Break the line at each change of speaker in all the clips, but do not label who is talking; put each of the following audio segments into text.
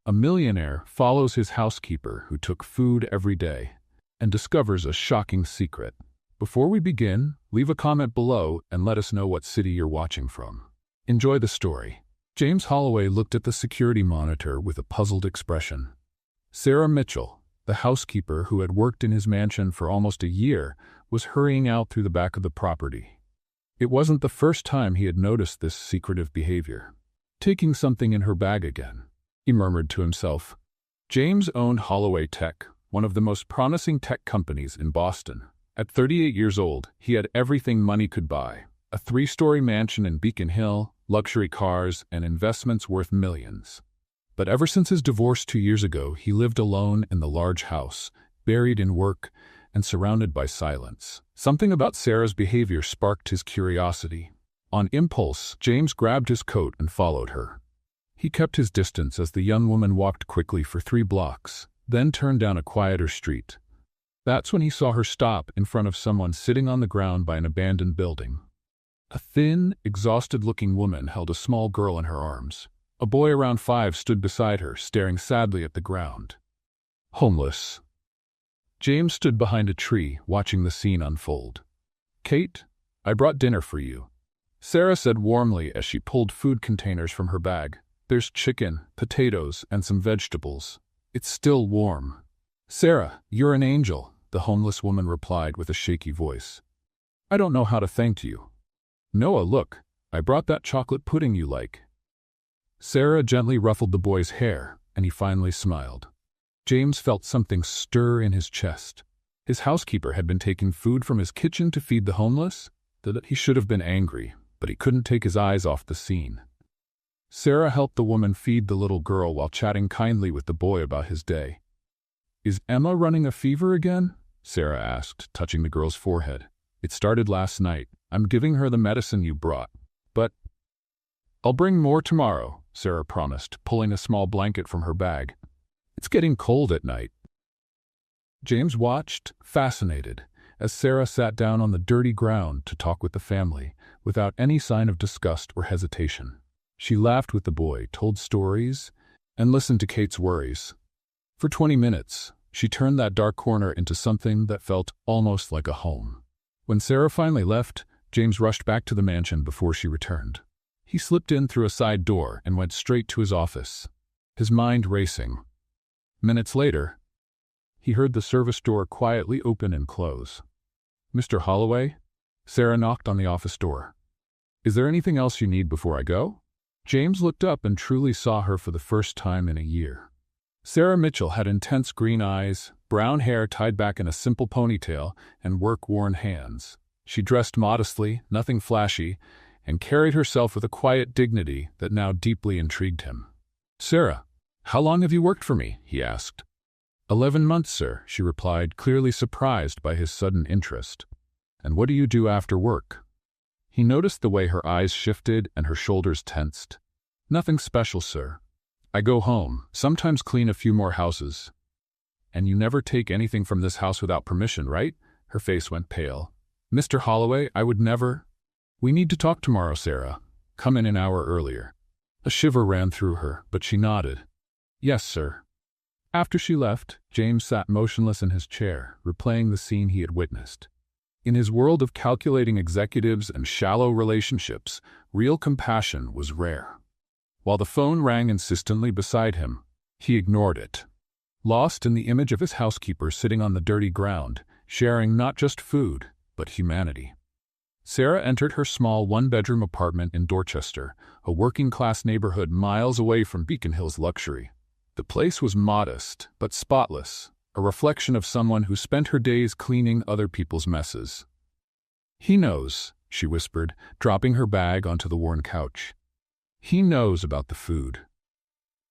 A millionaire follows his housekeeper who took food every day and discovers a shocking secret. Before we begin, leave a comment below and let us know what city you're watching from. Enjoy the story. James Holloway looked at the security monitor with a puzzled expression. Sarah Mitchell, the housekeeper who had worked in his mansion for almost a year, was hurrying out through the back of the property. It wasn't the first time he had noticed this secretive behavior. Taking something in her bag again, he murmured to himself. James owned Holloway Tech, one of the most promising tech companies in Boston. At 38 years old, he had everything money could buy: a 3-story mansion in Beacon Hill, luxury cars, and investments worth millions. But ever since his divorce 2 years ago, he lived alone in the large house, buried in work and surrounded by silence. Something about Sarah's behavior sparked his curiosity. On impulse, James grabbed his coat and followed her. He kept his distance as the young woman walked quickly for 3 blocks, then turned down a quieter street. That's when he saw her stop in front of someone sitting on the ground by an abandoned building. A thin, exhausted-looking woman held a small girl in her arms. A boy around 5 stood beside her, staring sadly at the ground. Homeless. James stood behind a tree, watching the scene unfold. "Kate, I brought dinner for you," Sarah said warmly as she pulled food containers from her bag. "There's chicken, potatoes, and some vegetables. It's still warm." "Sarah, you're an angel," the homeless woman replied with a shaky voice. "I don't know how to thank you." "Noah, look, I brought that chocolate pudding you like." Sarah gently ruffled the boy's hair, and he finally smiled. James felt something stir in his chest. His housekeeper had been taking food from his kitchen to feed the homeless. That he should have been angry, but he couldn't take his eyes off the scene. Sarah helped the woman feed the little girl while chatting kindly with the boy about his day. "Is Emma running a fever again?" Sarah asked, touching the girl's forehead. "It started last night. I'm giving her the medicine you brought. But I'll bring more tomorrow," Sarah promised, pulling a small blanket from her bag. "It's getting cold at night." James watched, fascinated, as Sarah sat down on the dirty ground to talk with the family, without any sign of disgust or hesitation. She laughed with the boy, told stories, and listened to Kate's worries. For 20 minutes, she turned that dark corner into something that felt almost like a home. When Sarah finally left, James rushed back to the mansion before she returned. He slipped in through a side door and went straight to his office, his mind racing. Minutes later, he heard the service door quietly open and close. "Mr. Holloway?" Sarah knocked on the office door. "Is there anything else you need before I go?" James looked up and truly saw her for the first time in a year. Sarah Mitchell had intense green eyes, brown hair tied back in a simple ponytail, and work-worn hands. She dressed modestly, nothing flashy, and carried herself with a quiet dignity that now deeply intrigued him. "Sarah, how long have you worked for me?" he asked. 11 months, sir," she replied, clearly surprised by his sudden interest. "And what do you do after work?" He noticed the way her eyes shifted and her shoulders tensed. "Nothing special, sir. I go home, sometimes clean a few more houses." "And you never take anything from this house without permission, right?" Her face went pale. "Mr. Holloway, I would never—" "We need to talk tomorrow, Sarah. Come in an hour earlier." A shiver ran through her, but she nodded. "Yes, sir." After she left, James sat motionless in his chair, replaying the scene he had witnessed. In his world of calculating executives and shallow relationships, real compassion was rare. While the phone rang insistently beside him, he ignored it. Lost in the image of his housekeeper sitting on the dirty ground, sharing not just food, but humanity. Sarah entered her small one-bedroom apartment in Dorchester, a working-class neighborhood miles away from Beacon Hill's luxury. The place was modest, but spotless, a reflection of someone who spent her days cleaning other people's messes. "He knows," she whispered, dropping her bag onto the worn couch. "He knows about the food."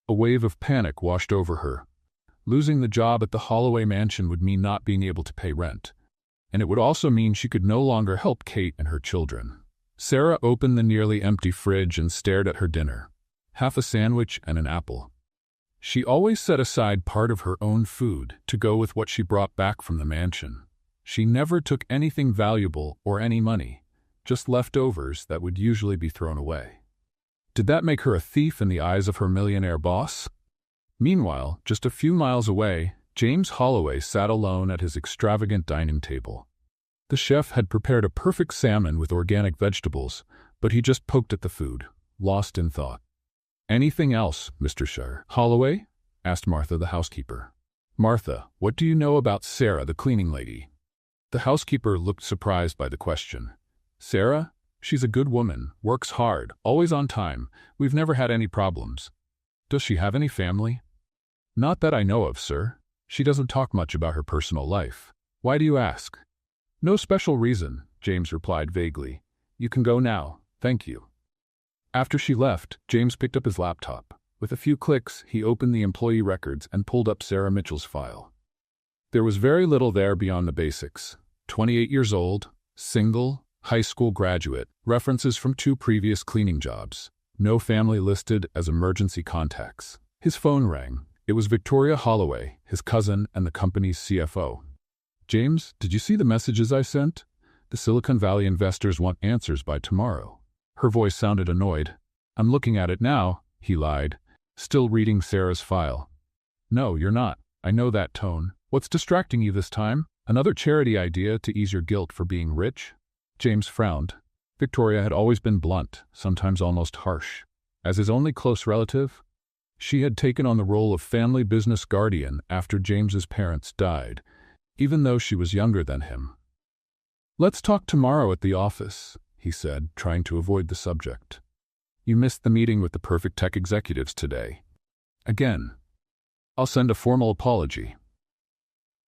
A wave of panic washed over her. Losing the job at the Holloway mansion would mean not being able to pay rent, and it would also mean she could no longer help Kate and her children. Sarah opened the nearly empty fridge and stared at her dinner. Half a sandwich and an apple. She always set aside part of her own food to go with what she brought back from the mansion. She never took anything valuable or any money, just leftovers that would usually be thrown away. Did that make her a thief in the eyes of her millionaire boss? Meanwhile, just a few miles away, James Holloway sat alone at his extravagant dining table. The chef had prepared a perfect salmon with organic vegetables, but he just poked at the food, lost in thought. "Anything else, Mr. Holloway?" asked Martha, the housekeeper. "Martha, what do you know about Sarah, the cleaning lady?" The housekeeper looked surprised by the question. "Sarah? She's a good woman, works hard, always on time. We've never had any problems." "Does she have any family?" "Not that I know of, sir. She doesn't talk much about her personal life." "Why do you ask?" "No special reason," James replied vaguely. "You can go now, thank you." After she left, James picked up his laptop. With a few clicks, he opened the employee records and pulled up Sarah Mitchell's file. There was very little there beyond the basics. 28 years old, single, high school graduate, references from 2 previous cleaning jobs. No family listed as emergency contacts. His phone rang. It was Victoria Holloway, his cousin and the company's CFO. "James, did you see the messages I sent? The Silicon Valley investors want answers by tomorrow." Her voice sounded annoyed. "I'm looking at it now," he lied, still reading Sarah's file. "No, you're not. I know that tone. What's distracting you this time? Another charity idea to ease your guilt for being rich?" James frowned. Victoria had always been blunt, sometimes almost harsh. As his only close relative, she had taken on the role of family business guardian after James's parents died, even though she was younger than him. "Let's talk tomorrow at the office," he said, trying to avoid the subject. "You missed the meeting with the perfect tech executives today." "Again. I'll send a formal apology."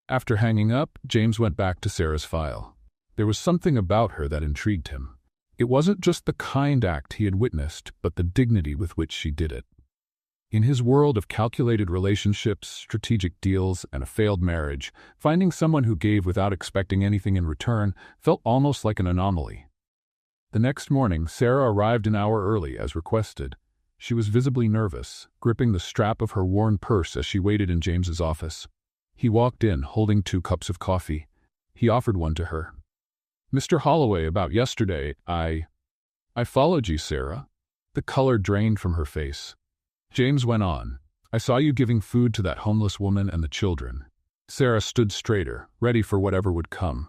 After hanging up, James went back to Sarah's file. There was something about her that intrigued him. It wasn't just the kind act he had witnessed, but the dignity with which she did it. In his world of calculated relationships, strategic deals, and a failed marriage, finding someone who gave without expecting anything in return felt almost like an anomaly. The next morning, Sarah arrived an hour early as requested. She was visibly nervous, gripping the strap of her worn purse as she waited in James's office. He walked in, holding 2 cups of coffee. He offered one to her. "Mr. Holloway, about yesterday, I followed you, Sarah." The color drained from her face. James went on. "I saw you giving food to that homeless woman and the children." Sarah stood straighter, ready for whatever would come.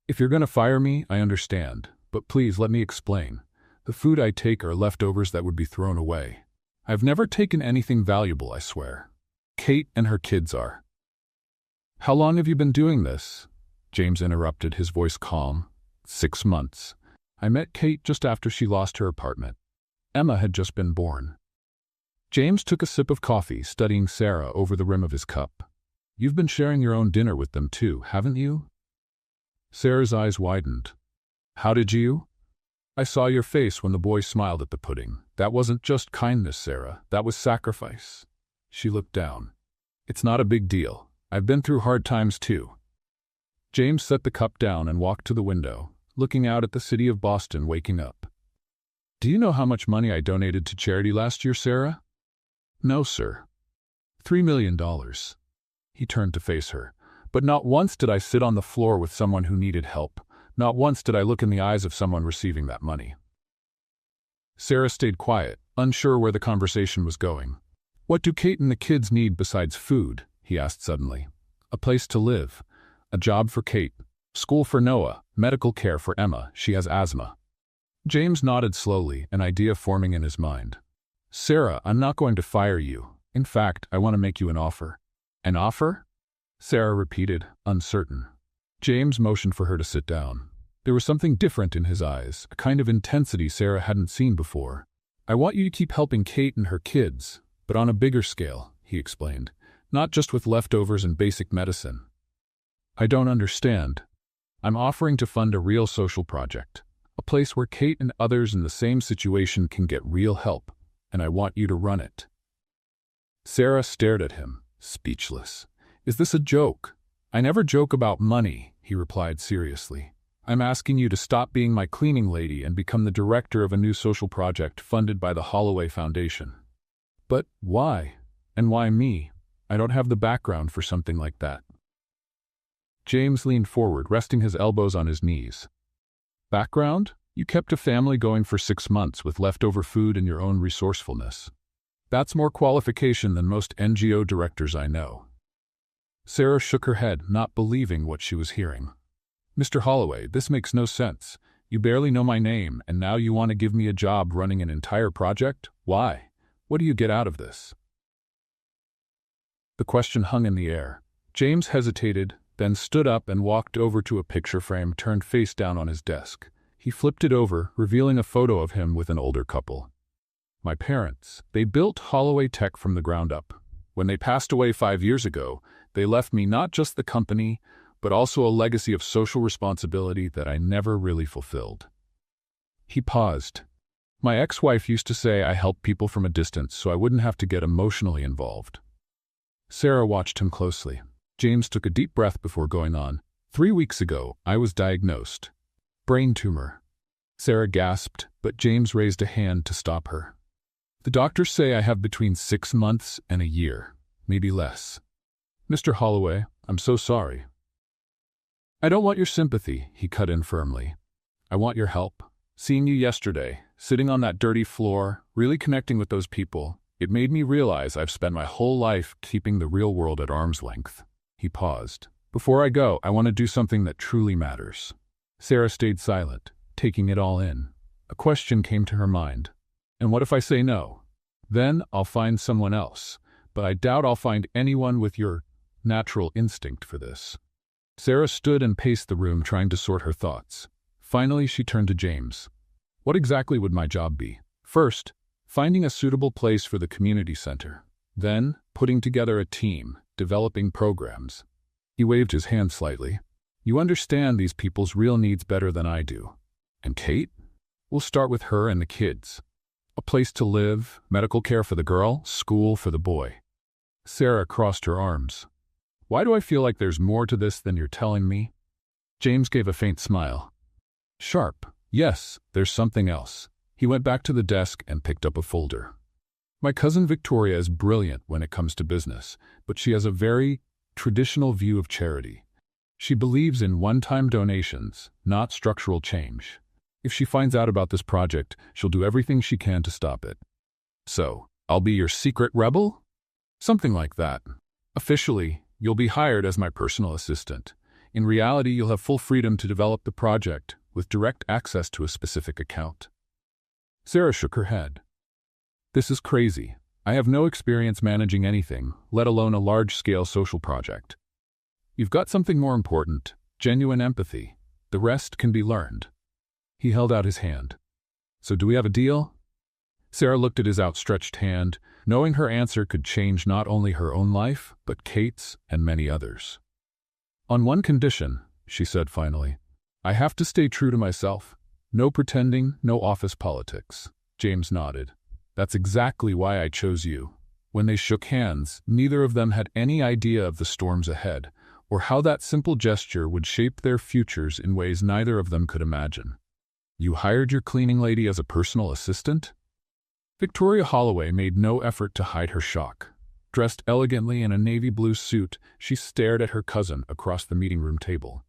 "If you're going to fire me, I understand. But please let me explain. The food I take are leftovers that would be thrown away. I've never taken anything valuable, I swear. Kate and her kids are." "How long have you been doing this?" James interrupted, his voice calm. 6 months. I met Kate just after she lost her apartment. Emma had just been born." James took a sip of coffee, studying Sarah over the rim of his cup. "You've been sharing your own dinner with them too, haven't you?" Sarah's eyes widened. "How did you?" "I saw your face when the boy smiled at the pudding. That wasn't just kindness, Sarah. That was sacrifice." She looked down. "It's not a big deal. I've been through hard times too." James set the cup down and walked to the window, looking out at the city of Boston waking up. "Do you know how much money I donated to charity last year, Sarah?" "No, sir." $3 million. He turned to face her. "But not once did I sit on the floor with someone who needed help. Not once did I look in the eyes of someone receiving that money." Sarah stayed quiet, unsure where the conversation was going. "What do Kate and the kids need besides food?" he asked suddenly. "A place to live. A job for Kate. School for Noah. Medical care for Emma. She has asthma." James nodded slowly, an idea forming in his mind. "Sarah, I'm not going to fire you. In fact, I want to make you an offer." "An offer?" Sarah repeated, uncertain. James motioned for her to sit down. There was something different in his eyes, a kind of intensity Sarah hadn't seen before. "I want you to keep helping Kate and her kids, but on a bigger scale," he explained. "Not just with leftovers and basic medicine." "I don't understand." "I'm offering to fund a real social project. A place where Kate and others in the same situation can get real help, and I want you to run it." Sarah stared at him, speechless. "Is this a joke?" "I never joke about money," he replied seriously. "I'm asking you to stop being my cleaning lady and become the director of a new social project funded by the Holloway Foundation." "But why? And why me? I don't have the background for something like that." James leaned forward, resting his elbows on his knees. "Background? You kept a family going for 6 months with leftover food and your own resourcefulness. That's more qualification than most NGO directors I know. Sarah shook her head, not believing what she was hearing. Mr. Holloway, this makes no sense. You barely know my name, and now you want to give me a job running an entire project? Why? What do you get out of this? The question hung in the air. James hesitated, then stood up and walked over to a picture frame turned face down on his desk. He flipped it over, revealing a photo of him with an older couple. My parents. They built Holloway Tech from the ground up. When they passed away 5 years ago, they left me not just the company, but also a legacy of social responsibility that I never really fulfilled. He paused. My ex-wife used to say I helped people from a distance so I wouldn't have to get emotionally involved. Sarah watched him closely. James took a deep breath before going on. 3 weeks ago, I was diagnosed. Brain tumor. Sarah gasped, but James raised a hand to stop her. The doctors say I have between 6 months and a year, maybe less. Mr. Holloway, I'm so sorry. I don't want your sympathy, he cut in firmly. I want your help. Seeing you yesterday, sitting on that dirty floor, really connecting with those people, it made me realize I've spent my whole life keeping the real world at arm's length. He paused. Before I go, I want to do something that truly matters. Sarah stayed silent, taking it all in. A question came to her mind. And what if I say no? Then I'll find someone else, but I doubt I'll find anyone with your natural instinct for this. Sarah stood and paced the room, trying to sort her thoughts. Finally, she turned to James. What exactly would my job be? First, finding a suitable place for the community center. Then, putting together a team, developing programs. He waved his hand slightly. You understand these people's real needs better than I do. And Kate? We'll start with her and the kids. A place to live, medical care for the girl, school for the boy. Sarah crossed her arms. Why do I feel like there's more to this than you're telling me? James gave a faint smile. Sharp. Yes, there's something else. He went back to the desk and picked up a folder. My cousin Victoria is brilliant when it comes to business, but she has a very traditional view of charity. She believes in one-time donations, not structural change. If she finds out about this project, she'll do everything she can to stop it. So, I'll be your secret rebel? Something like that. Officially, you'll be hired as my personal assistant. In reality, you'll have full freedom to develop the project, with direct access to a specific account. Sarah shook her head. This is crazy. I have no experience managing anything, let alone a large-scale social project. You've got something more important, genuine empathy. The rest can be learned. He held out his hand. So do we have a deal? Sarah looked at his outstretched hand, knowing her answer could change not only her own life, but Kate's and many others. On one condition, she said finally. I have to stay true to myself. No pretending, no office politics. James nodded. That's exactly why I chose you. When they shook hands, neither of them had any idea of the storms ahead, or how that simple gesture would shape their futures in ways neither of them could imagine. You hired your cleaning lady as a personal assistant? Victoria Holloway made no effort to hide her shock. Dressed elegantly in a navy blue suit, she stared at her cousin across the meeting room table.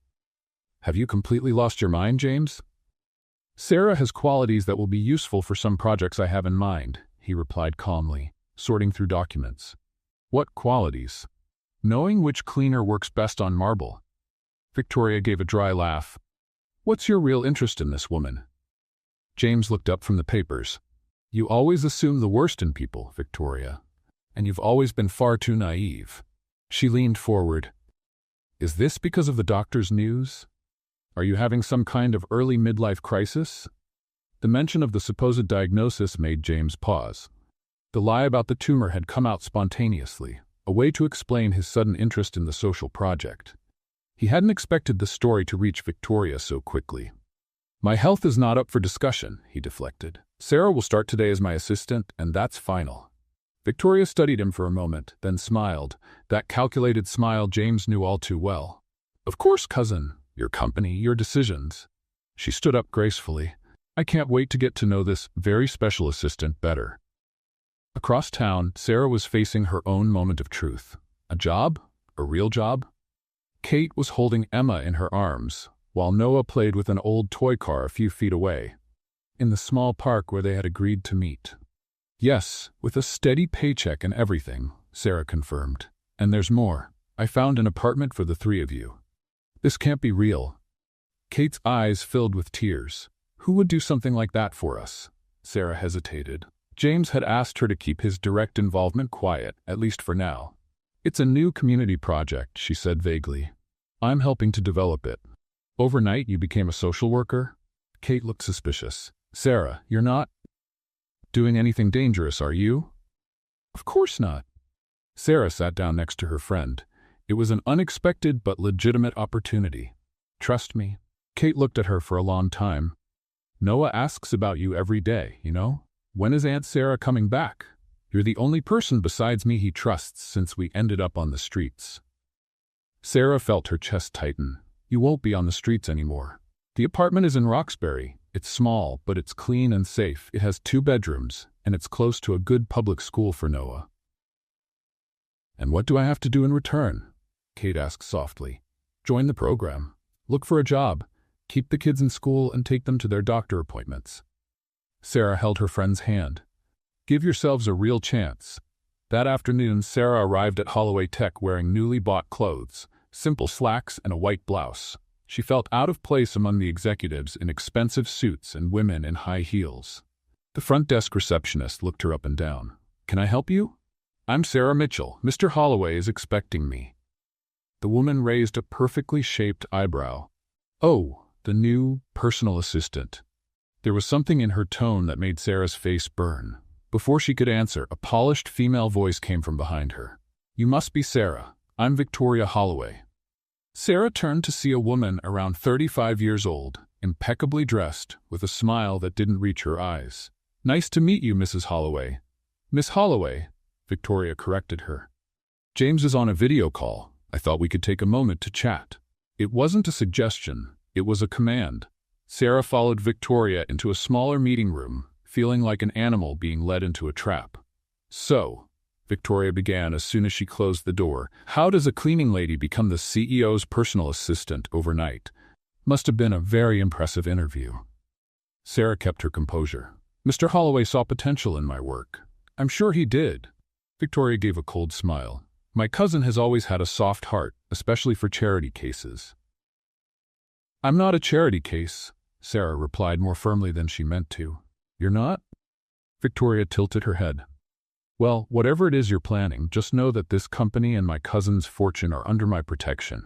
Have you completely lost your mind, James? Sarah has qualities that will be useful for some projects I have in mind, he replied calmly, sorting through documents. What qualities? Knowing which cleaner works best on marble. Victoria gave a dry laugh. What's your real interest in this woman? James looked up from the papers. You always assume the worst in people, Victoria, and you've always been far too naive. She leaned forward. Is this because of the doctor's news? Are you having some kind of early midlife crisis? The mention of the supposed diagnosis made James pause. The lie about the tumor had come out spontaneously, a way to explain his sudden interest in the social project. He hadn't expected the story to reach Victoria so quickly. My health is not up for discussion, he deflected. Sarah will start today as my assistant, and that's final. Victoria studied him for a moment, then smiled, that calculated smile James knew all too well. Of course, cousin. Your company, your decisions. She stood up gracefully. I can't wait to get to know this very special assistant better. Across town, Sarah was facing her own moment of truth. A job? A real job? Kate was holding Emma in her arms, while Noah played with an old toy car a few feet away, in the small park where they had agreed to meet. Yes, with a steady paycheck and everything, Sarah confirmed. And there's more. I found an apartment for the three of you. This can't be real. Kate's eyes filled with tears. Who would do something like that for us? Sarah hesitated. James had asked her to keep his direct involvement quiet, at least for now. It's a new community project, she said vaguely. I'm helping to develop it. Overnight, you became a social worker? Kate looked suspicious. Sarah, you're not doing anything dangerous, are you? Of course not. Sarah sat down next to her friend. It was an unexpected but legitimate opportunity. Trust me. Kate looked at her for a long time. Noah asks about you every day, you know? When is Aunt Sarah coming back? You're the only person besides me he trusts since we ended up on the streets. Sarah felt her chest tighten. You won't be on the streets anymore. The apartment is in Roxbury. It's small, but it's clean and safe. It has 2 bedrooms, and it's close to a good public school for Noah. And what do I have to do in return? Kate asked softly. Join the program. Look for a job. Keep the kids in school and take them to their doctor appointments. Sarah held her friend's hand. Give yourselves a real chance. That afternoon, Sarah arrived at Holloway Tech wearing newly bought clothes, simple slacks and a white blouse. She felt out of place among the executives in expensive suits and women in high heels. The front desk receptionist looked her up and down. Can I help you? I'm Sarah Mitchell. Mr. Holloway is expecting me. The woman raised a perfectly shaped eyebrow. Oh, the new personal assistant. There was something in her tone that made Sarah's face burn. Before she could answer, a polished female voice came from behind her. You must be Sarah. I'm Victoria Holloway. Sarah turned to see a woman around 35 years old, impeccably dressed, with a smile that didn't reach her eyes. Nice to meet you, Mrs. Holloway. Miss Holloway, Victoria corrected her. James is on a video call. I thought we could take a moment to chat. It wasn't a suggestion. It was a command. Sarah followed Victoria into a smaller meeting room, feeling like an animal being led into a trap. So, Victoria began as soon as she closed the door. How does a cleaning lady become the CEO's personal assistant overnight? Must have been a very impressive interview. Sarah kept her composure. Mr. Holloway saw potential in my work. I'm sure he did. Victoria gave a cold smile. My cousin has always had a soft heart, especially for charity cases. I'm not a charity case, Sarah replied more firmly than she meant to. You're not? Victoria tilted her head. Well, whatever it is you're planning, just know that this company and my cousin's fortune are under my protection.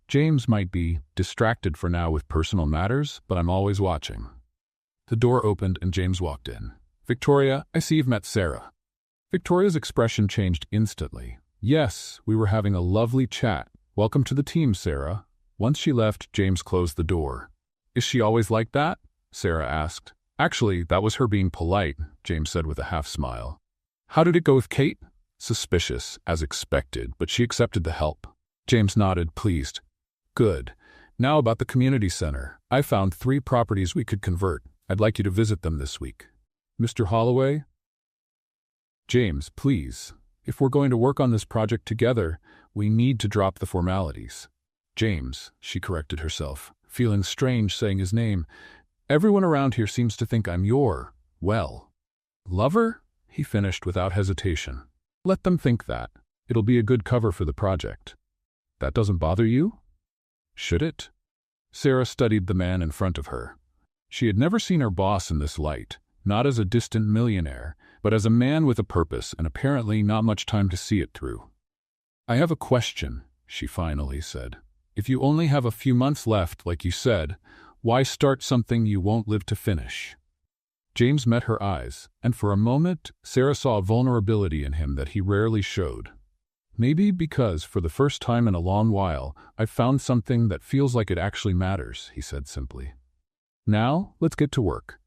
James might be distracted for now with personal matters, but I'm always watching. The door opened and James walked in. Victoria, I see you've met Sarah. Victoria's expression changed instantly. Yes, we were having a lovely chat. Welcome to the team, Sarah. Once she left, James closed the door. Is she always like that? Sarah asked. Actually, that was her being polite, James said with a half smile. How did it go with Kate? Suspicious, as expected, but she accepted the help. James nodded, pleased. Good. Now about the community center. I found 3 properties we could convert. I'd like you to visit them this week. Mr. Holloway? James, please. If we're going to work on this project together, we need to drop the formalities. James, she corrected herself, feeling strange saying his name. Everyone around here seems to think I'm your, well, lover? He finished without hesitation. Let them think that. It'll be a good cover for the project. That doesn't bother you? Should it? Sarah studied the man in front of her. She had never seen her boss in this light, not as a distant millionaire, but as a man with a purpose and apparently not much time to see it through. I have a question, she finally said. If you only have a few months left, like you said, why start something you won't live to finish? James met her eyes, and for a moment, Sarah saw a vulnerability in him that he rarely showed. Maybe because, for the first time in a long while, I've found something that feels like it actually matters, he said simply. Now, let's get to work.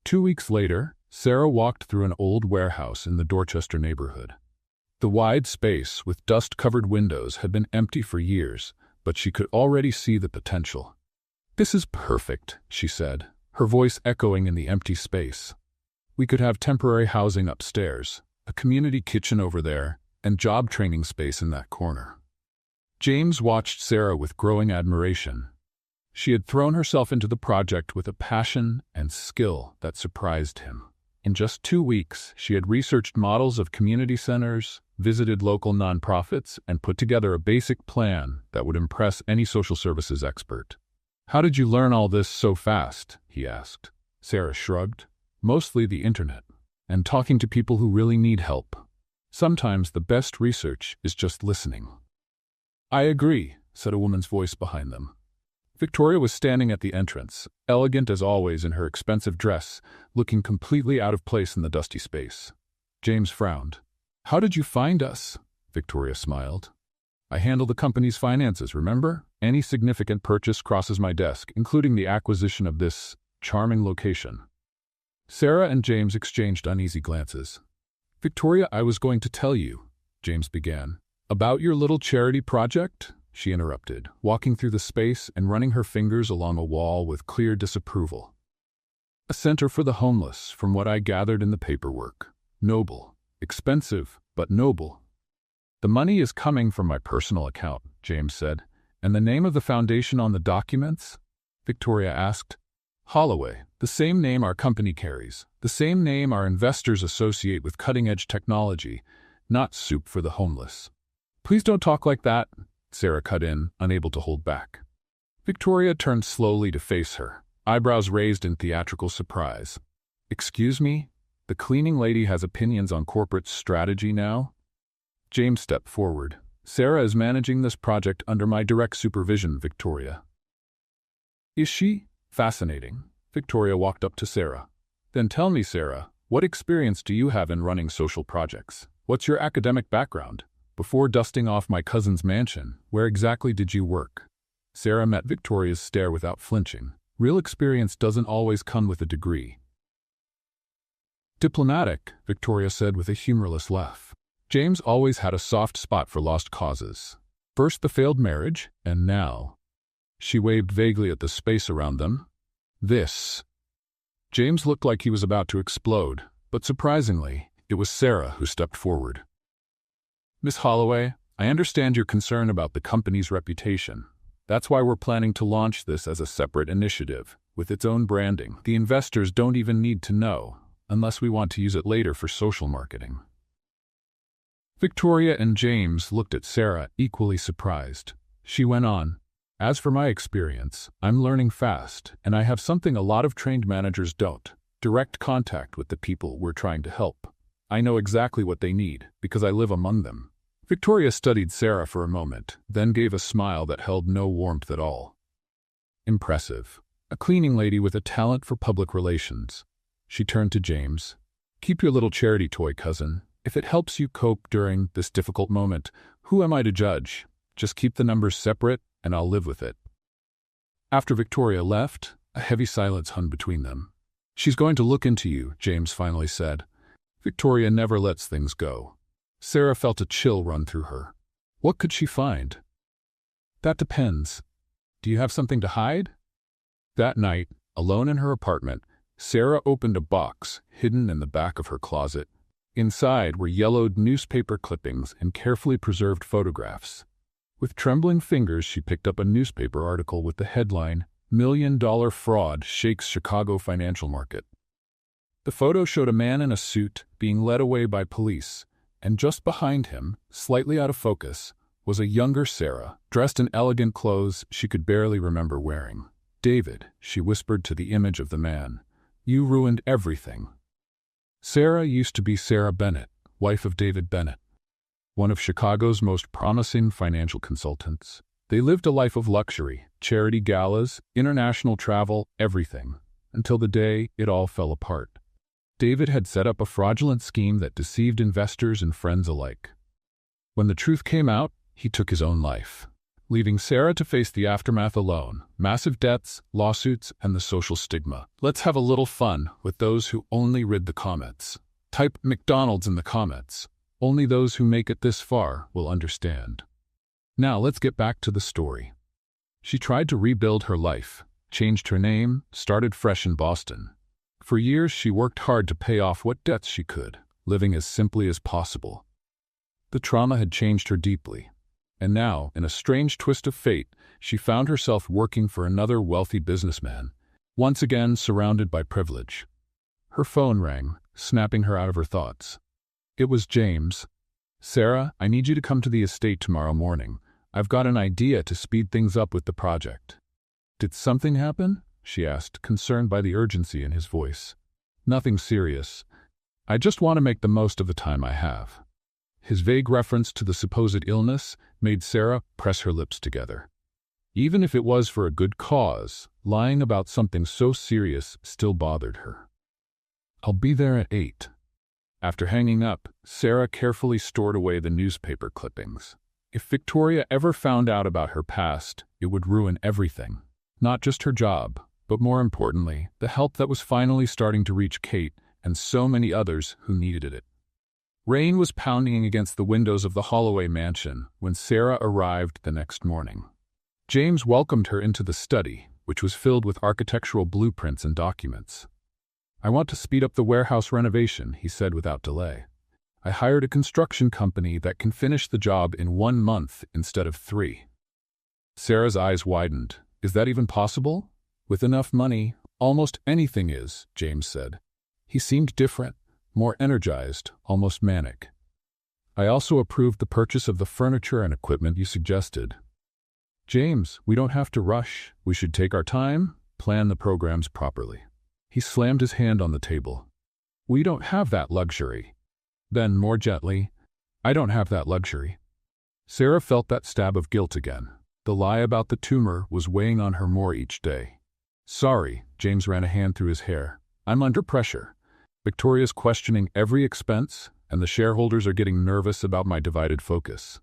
2 weeks later, Sarah walked through an old warehouse in the Dorchester neighborhood. The wide space with dust-covered windows had been empty for years, but she could already see the potential. This is perfect, she said, her voice echoing in the empty space. We could have temporary housing upstairs, a community kitchen over there, and job training space in that corner. James watched Sarah with growing admiration. She had thrown herself into the project with a passion and skill that surprised him. In just 2 weeks, she had researched models of community centers, visited local nonprofits, and put together a basic plan that would impress any social services expert. "How did you learn all this so fast?" he asked. Sarah shrugged. "Mostly the internet, and talking to people who really need help. Sometimes the best research is just listening." "I agree," said a woman's voice behind them. Victoria was standing at the entrance, elegant as always in her expensive dress, looking completely out of place in the dusty space. James frowned. "How did you find us?" Victoria smiled. "I handle the company's finances, remember? Any significant purchase crosses my desk, including the acquisition of this charming location." Sarah and James exchanged uneasy glances. "Victoria, I was going to tell you," James began. "About your little charity project?" she interrupted, walking through the space and running her fingers along a wall with clear disapproval. "A center for the homeless, from what I gathered in the paperwork. Noble. Expensive, but noble." "The money is coming from my personal account," James said. "And the name of the foundation on the documents?" Victoria asked. "Holloway, the same name our company carries, the same name our investors associate with cutting-edge technology, not soup for the homeless." "Please don't talk like that," Sarah cut in, unable to hold back. Victoria turned slowly to face her, eyebrows raised in theatrical surprise. "Excuse me? The cleaning lady has opinions on corporate strategy now?" James stepped forward. "Sarah is managing this project under my direct supervision, Victoria." "Is she? Fascinating." Victoria walked up to Sarah. "Then tell me, Sarah, what experience do you have in running social projects? What's your academic background? Before dusting off my cousin's mansion, where exactly did you work?" Sarah met Victoria's stare without flinching. Real experience doesn't always come with a degree. "Diplomatic," Victoria said with a humorless laugh. James always had a soft spot for lost causes. First the failed marriage, and now. She waved vaguely at the space around them. "This." James looked like he was about to explode, but surprisingly, it was Sarah who stepped forward. "Miss Holloway, I understand your concern about the company's reputation. That's why we're planning to launch this as a separate initiative, with its own branding. The investors don't even need to know, unless we want to use it later for social marketing." Victoria and James looked at Sarah, equally surprised. She went on, "As for my experience, I'm learning fast, and I have something a lot of trained managers don't: direct contact with the people we're trying to help. I know exactly what they need, because I live among them." Victoria studied Sarah for a moment, then gave a smile that held no warmth at all. "Impressive. A cleaning lady with a talent for public relations." She turned to James. "Keep your little charity toy, cousin. If it helps you cope during this difficult moment, who am I to judge? Just keep the numbers separate, and I'll live with it." After Victoria left, a heavy silence hung between them. "She's going to look into you," James finally said. Victoria never lets things go. Sarah felt a chill run through her. What could she find? "That depends. Do you have something to hide?" That night, alone in her apartment, Sarah opened a box hidden in the back of her closet. Inside were yellowed newspaper clippings and carefully preserved photographs. With trembling fingers, she picked up a newspaper article with the headline, "$1 Million Fraud Shakes Chicago Financial Market." The photo showed a man in a suit being led away by police, and just behind him, slightly out of focus, was a younger Sarah, dressed in elegant clothes she could barely remember wearing. "David," she whispered to the image of the man, "you ruined everything." Sarah used to be Sarah Bennett, wife of David Bennett, one of Chicago's most promising financial consultants. They lived a life of luxury, charity galas, international travel, everything, until the day it all fell apart. David had set up a fraudulent scheme that deceived investors and friends alike. When the truth came out, he took his own life, leaving Sarah to face the aftermath alone: massive debts, lawsuits, and the social stigma. Let's have a little fun with those who only read the comments. Type McDonald's in the comments. Only those who make it this far will understand. Now let's get back to the story. She tried to rebuild her life, changed her name, started fresh in Boston. For years she worked hard to pay off what debts she could, living as simply as possible. The trauma had changed her deeply, and now, in a strange twist of fate, she found herself working for another wealthy businessman, once again surrounded by privilege. Her phone rang, snapping her out of her thoughts. It was James. "Sarah, I need you to come to the estate tomorrow morning. I've got an idea to speed things up with the project." "Did something happen?" she asked, concerned by the urgency in his voice. "Nothing serious. I just want to make the most of the time I have." His vague reference to the supposed illness made Sarah press her lips together. Even if it was for a good cause, lying about something so serious still bothered her. "I'll be there at 8. After hanging up, Sarah carefully stored away the newspaper clippings. If Victoria ever found out about her past, it would ruin everything. Not just her job, but more importantly, the help that was finally starting to reach Kate and so many others who needed it. Rain was pounding against the windows of the Holloway mansion when Sarah arrived the next morning. James welcomed her into the study, which was filled with architectural blueprints and documents. "I want to speed up the warehouse renovation," he said without delay. "I hired a construction company that can finish the job in 1 month instead of 3. Sarah's eyes widened. "Is that even possible?" "With enough money, almost anything is," James said. He seemed different, more energized, almost manic. "I also approved the purchase of the furniture and equipment you suggested." "James, we don't have to rush. We should take our time, plan the programs properly." He slammed his hand on the table. "We don't have that luxury." Then, more gently, "I don't have that luxury." Sarah felt that stab of guilt again. The lie about the tumor was weighing on her more each day. "Sorry," James ran a hand through his hair. "I'm under pressure. Victoria's questioning every expense, and the shareholders are getting nervous about my divided focus.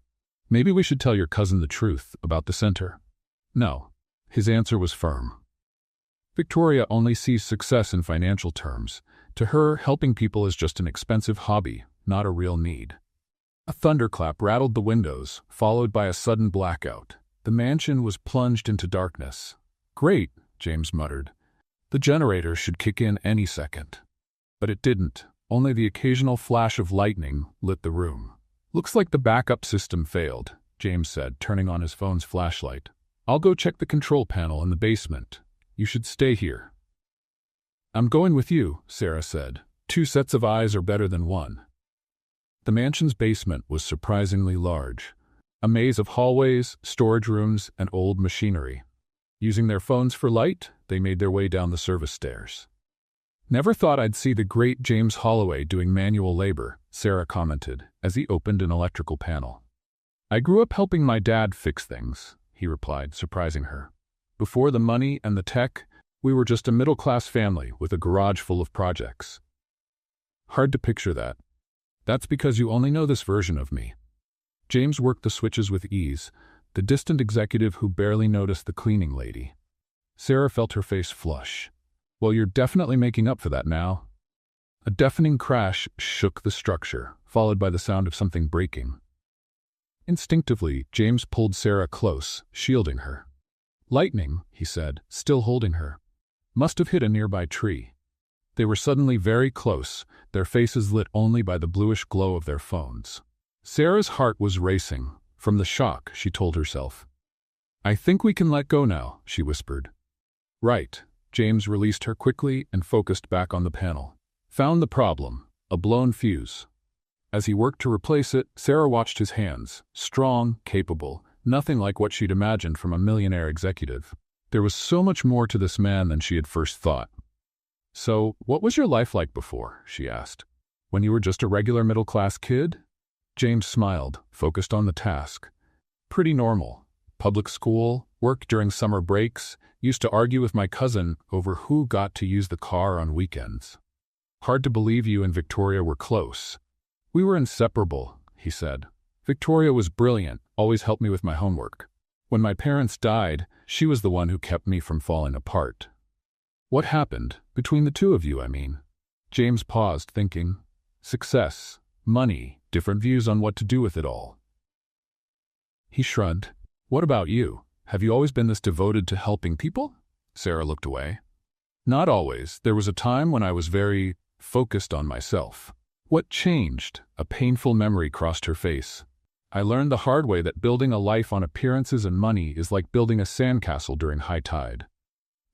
Maybe we should tell your cousin the truth about the center." "No." His answer was firm. "Victoria only sees success in financial terms. To her, helping people is just an expensive hobby, not a real need." A thunderclap rattled the windows, followed by a sudden blackout. The mansion was plunged into darkness. "Great," James muttered. "The generator should kick in any second." But it didn't. Only the occasional flash of lightning lit the room. "Looks like the backup system failed," James said, turning on his phone's flashlight. "I'll go check the control panel in the basement. You should stay here." "I'm going with you," Sarah said. "2 sets of eyes are better than 1. The mansion's basement was surprisingly large. A maze of hallways, storage rooms, and old machinery. Using their phones for light, they made their way down the service stairs. "Never thought I'd see the great James Holloway doing manual labor," Sarah commented, as he opened an electrical panel. "I grew up helping my dad fix things," he replied, surprising her. "Before the money and the tech, we were just a middle-class family with a garage full of projects." "Hard to picture that." "That's because you only know this version of me." James worked the switches with ease, the distant executive who barely noticed the cleaning lady. Sarah felt her face flush. "Well, you're definitely making up for that now." A deafening crash shook the structure, followed by the sound of something breaking. Instinctively, James pulled Sarah close, shielding her. "Lightning," he said, still holding her. "Must have hit a nearby tree." They were suddenly very close, their faces lit only by the bluish glow of their phones. Sarah's heart was racing. From the shock, she told herself. "I think we can let go now," she whispered. "Right." James released her quickly and focused back on the panel. "Found the problem, a blown fuse." As he worked to replace it, Sarah watched his hands, strong, capable, nothing like what she'd imagined from a millionaire executive. There was so much more to this man than she had first thought. "So, what was your life like before?" she asked. "When you were just a regular middle-class kid?" James smiled, focused on the task. "Pretty normal. Public school, work during summer breaks, used to argue with my cousin over who got to use the car on weekends. Hard to believe you and Victoria were close." "We were inseparable," he said. "Victoria was brilliant, always helped me with my homework. When my parents died, she was the one who kept me from falling apart." "What happened? Between the two of you, I mean?" James paused, thinking. Success, money, different views on what to do with it all. He shrugged. "What about you? Have you always been this devoted to helping people?" Sarah looked away. "Not always. There was a time when I was very focused on myself." "What changed?" A painful memory crossed her face. "I learned the hard way that building a life on appearances and money is like building a sandcastle during high tide."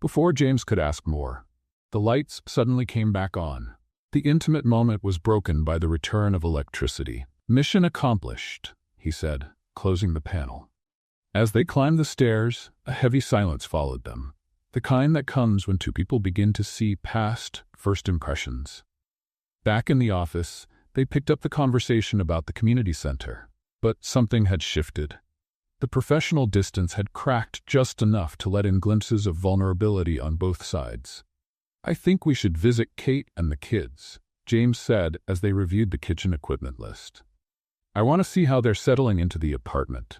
Before James could ask more, the lights suddenly came back on. The intimate moment was broken by the return of electricity. "Mission accomplished," he said, closing the panel. As they climbed the stairs, a heavy silence followed them, the kind that comes when two people begin to see past first impressions. Back in the office, they picked up the conversation about the community center. But something had shifted. The professional distance had cracked just enough to let in glimpses of vulnerability on both sides. "I think we should visit Kate and the kids," James said as they reviewed the kitchen equipment list. "I want to see how they're settling into the apartment."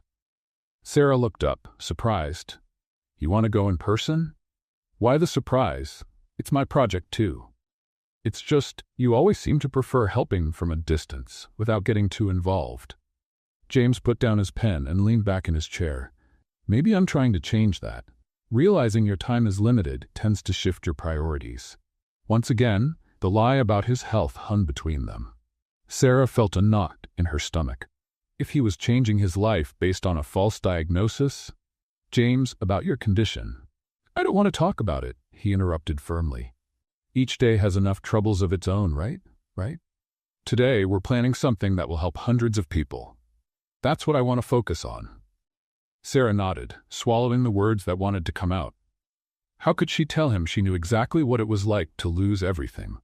Sarah looked up, surprised. "You want to go in person?" "Why the surprise? It's my project too." "It's just, you always seem to prefer helping from a distance, without getting too involved." James put down his pen and leaned back in his chair. "Maybe I'm trying to change that. Realizing your time is limited tends to shift your priorities." Once again, the lie about his health hung between them. Sarah felt a knot in her stomach. If he was changing his life based on a false diagnosis? "James, about your condition." "I don't want to talk about it," he interrupted firmly. "Each day has enough troubles of its own, right? Today, we're planning something that will help hundreds of people. That's what I want to focus on." Sarah nodded, swallowing the words that wanted to come out. How could she tell him she knew exactly what it was like to lose everything?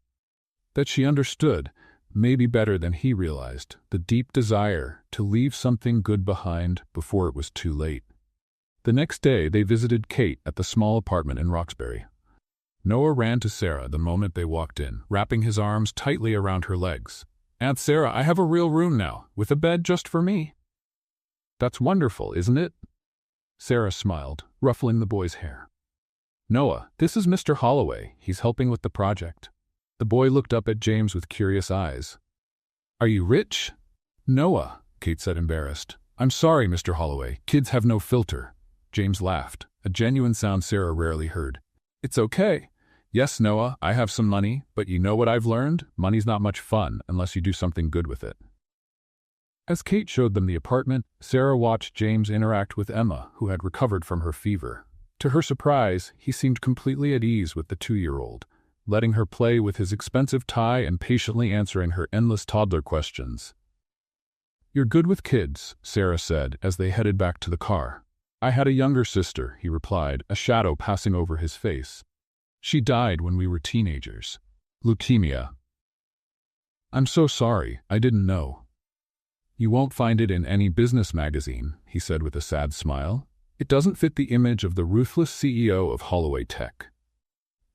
That she understood, maybe better than he realized, the deep desire to leave something good behind before it was too late. The next day, they visited Kate at the small apartment in Roxbury. Noah ran to Sarah the moment they walked in, wrapping his arms tightly around her legs. "Aunt Sarah, I have a real room now, with a bed just for me." "That's wonderful, isn't it?" Sarah smiled, ruffling the boy's hair. "Noah, this is Mr. Holloway. He's helping with the project." The boy looked up at James with curious eyes. "Are you rich?" "Noah," Kate said, embarrassed. "I'm sorry, Mr. Holloway. Kids have no filter." James laughed, a genuine sound Sarah rarely heard. "It's okay. Yes, Noah, I have some money, but you know what I've learned? Money's not much fun unless you do something good with it." As Kate showed them the apartment, Sarah watched James interact with Emma, who had recovered from her fever. To her surprise, he seemed completely at ease with the 2-year-old, letting her play with his expensive tie and patiently answering her endless toddler questions. "You're good with kids," Sarah said as they headed back to the car. "I had a younger sister," he replied, a shadow passing over his face. "She died when we were teenagers. Leukemia." "I'm so sorry, I didn't know." "You won't find it in any business magazine," he said with a sad smile. "It doesn't fit the image of the ruthless CEO of Holloway Tech."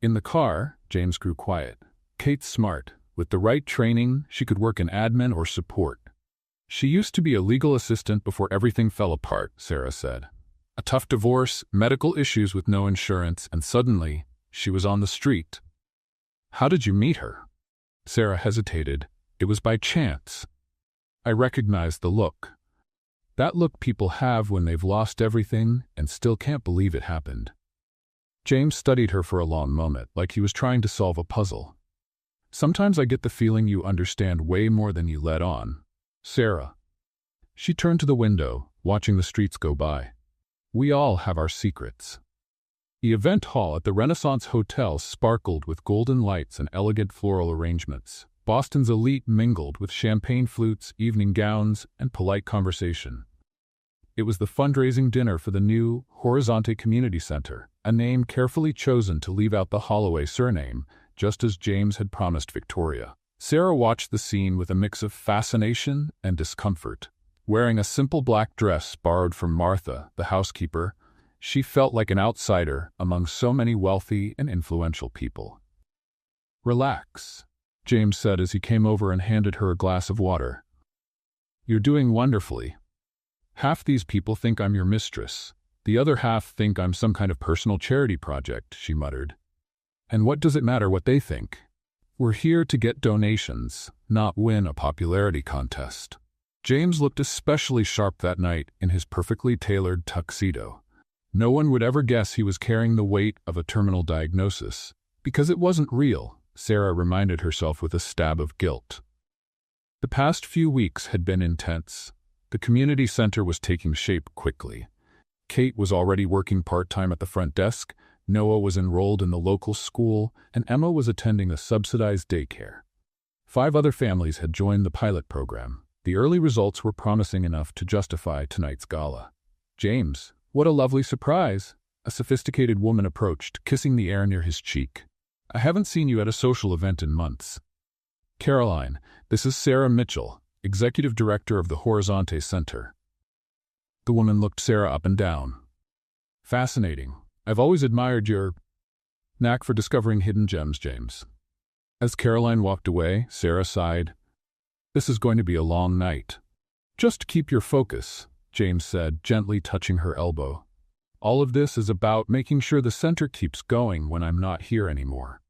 In the car, James grew quiet. Kate's smart. With the right training, she could work in admin or support. "She used to be a legal assistant before everything fell apart," Sarah said. "A tough divorce, medical issues with no insurance, and suddenly, she was on the street." "How did you meet her?" Sarah hesitated. "It was by chance." I recognized the look. That look people have when they've lost everything and still can't believe it happened. James studied her for a long moment, like he was trying to solve a puzzle. "Sometimes I get the feeling you understand way more than you let on, Sarah." She turned to the window, watching the streets go by. "We all have our secrets." The event hall at the Renaissance Hotel sparkled with golden lights and elegant floral arrangements. Boston's elite mingled with champagne flutes, evening gowns, and polite conversation. It was the fundraising dinner for the new Horizonte Community Center, a name carefully chosen to leave out the Holloway surname, just as James had promised Victoria. Sarah watched the scene with a mix of fascination and discomfort. Wearing a simple black dress borrowed from Martha, the housekeeper, she felt like an outsider among so many wealthy and influential people. "Relax," James said as he came over and handed her a glass of water. "You're doing wonderfully. Half these people think I'm your mistress. The other half think I'm some kind of personal charity project," she muttered. "And what does it matter what they think? We're here to get donations, not win a popularity contest." James looked especially sharp that night in his perfectly tailored tuxedo. No one would ever guess he was carrying the weight of a terminal diagnosis, because it wasn't real, Sarah reminded herself with a stab of guilt. The past few weeks had been intense. The community center was taking shape quickly. Kate was already working part-time at the front desk, Noah was enrolled in the local school, and Emma was attending a subsidized daycare. 5 other families had joined the pilot program. The early results were promising enough to justify tonight's gala. "James, what a lovely surprise!" A sophisticated woman approached, kissing the air near his cheek. "I haven't seen you at a social event in months." "Caroline, this is Sarah Mitchell, Executive Director of the Horizonte Center." The woman looked Sarah up and down. "Fascinating. I've always admired your knack for discovering hidden gems, James." As Caroline walked away, Sarah sighed. "This is going to be a long night." "Just keep your focus," James said, gently touching her elbow. "All of this is about making sure the center keeps going when I'm not here anymore."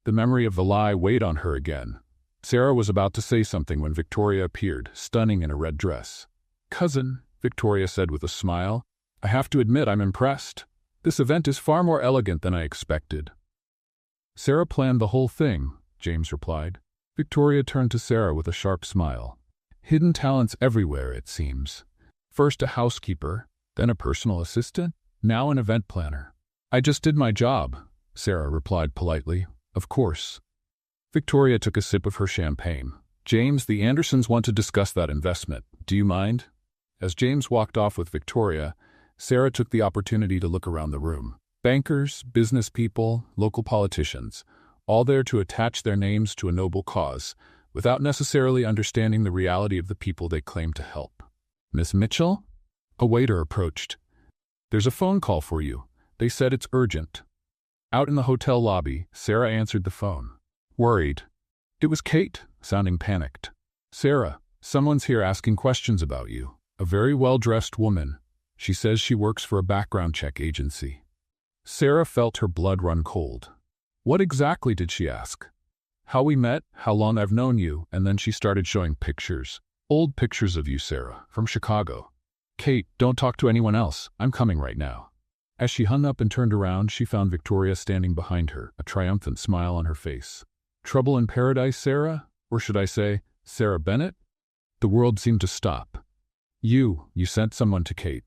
The memory of the lie weighed on her again. Sarah was about to say something when Victoria appeared, stunning in a red dress. "Cousin," Victoria said with a smile, "I have to admit I'm impressed. This event is far more elegant than I expected." "Sarah planned the whole thing," James replied. Victoria turned to Sarah with a sharp smile. "Hidden talents everywhere, it seems. First a housekeeper, then a personal assistant, now an event planner." "I just did my job," Sarah replied politely. "Of course." Victoria took a sip of her champagne. "James, the Andersons want to discuss that investment. Do you mind?" As James walked off with Victoria, Sarah took the opportunity to look around the room. Bankers, business people, local politicians, all there to attach their names to a noble cause, without necessarily understanding the reality of the people they claim to help. "Miss Mitchell?" A waiter approached. "There's a phone call for you. They said it's urgent." Out in the hotel lobby, Sarah answered the phone. Worried. It was Kate, sounding panicked. "Sarah, someone's here asking questions about you. A very well-dressed woman. She says she works for a background check agency." Sarah felt her blood run cold. What exactly did she ask? How we met, how long I've known you, and then she started showing pictures. Old pictures of you, Sarah, from Chicago. "Kate, don't talk to anyone else. I'm coming right now." As she hung up and turned around, she found Victoria standing behind her, a triumphant smile on her face. "Trouble in paradise, Sarah? Or should I say, Sarah Bennett?" The world seemed to stop. You sent someone to Kate."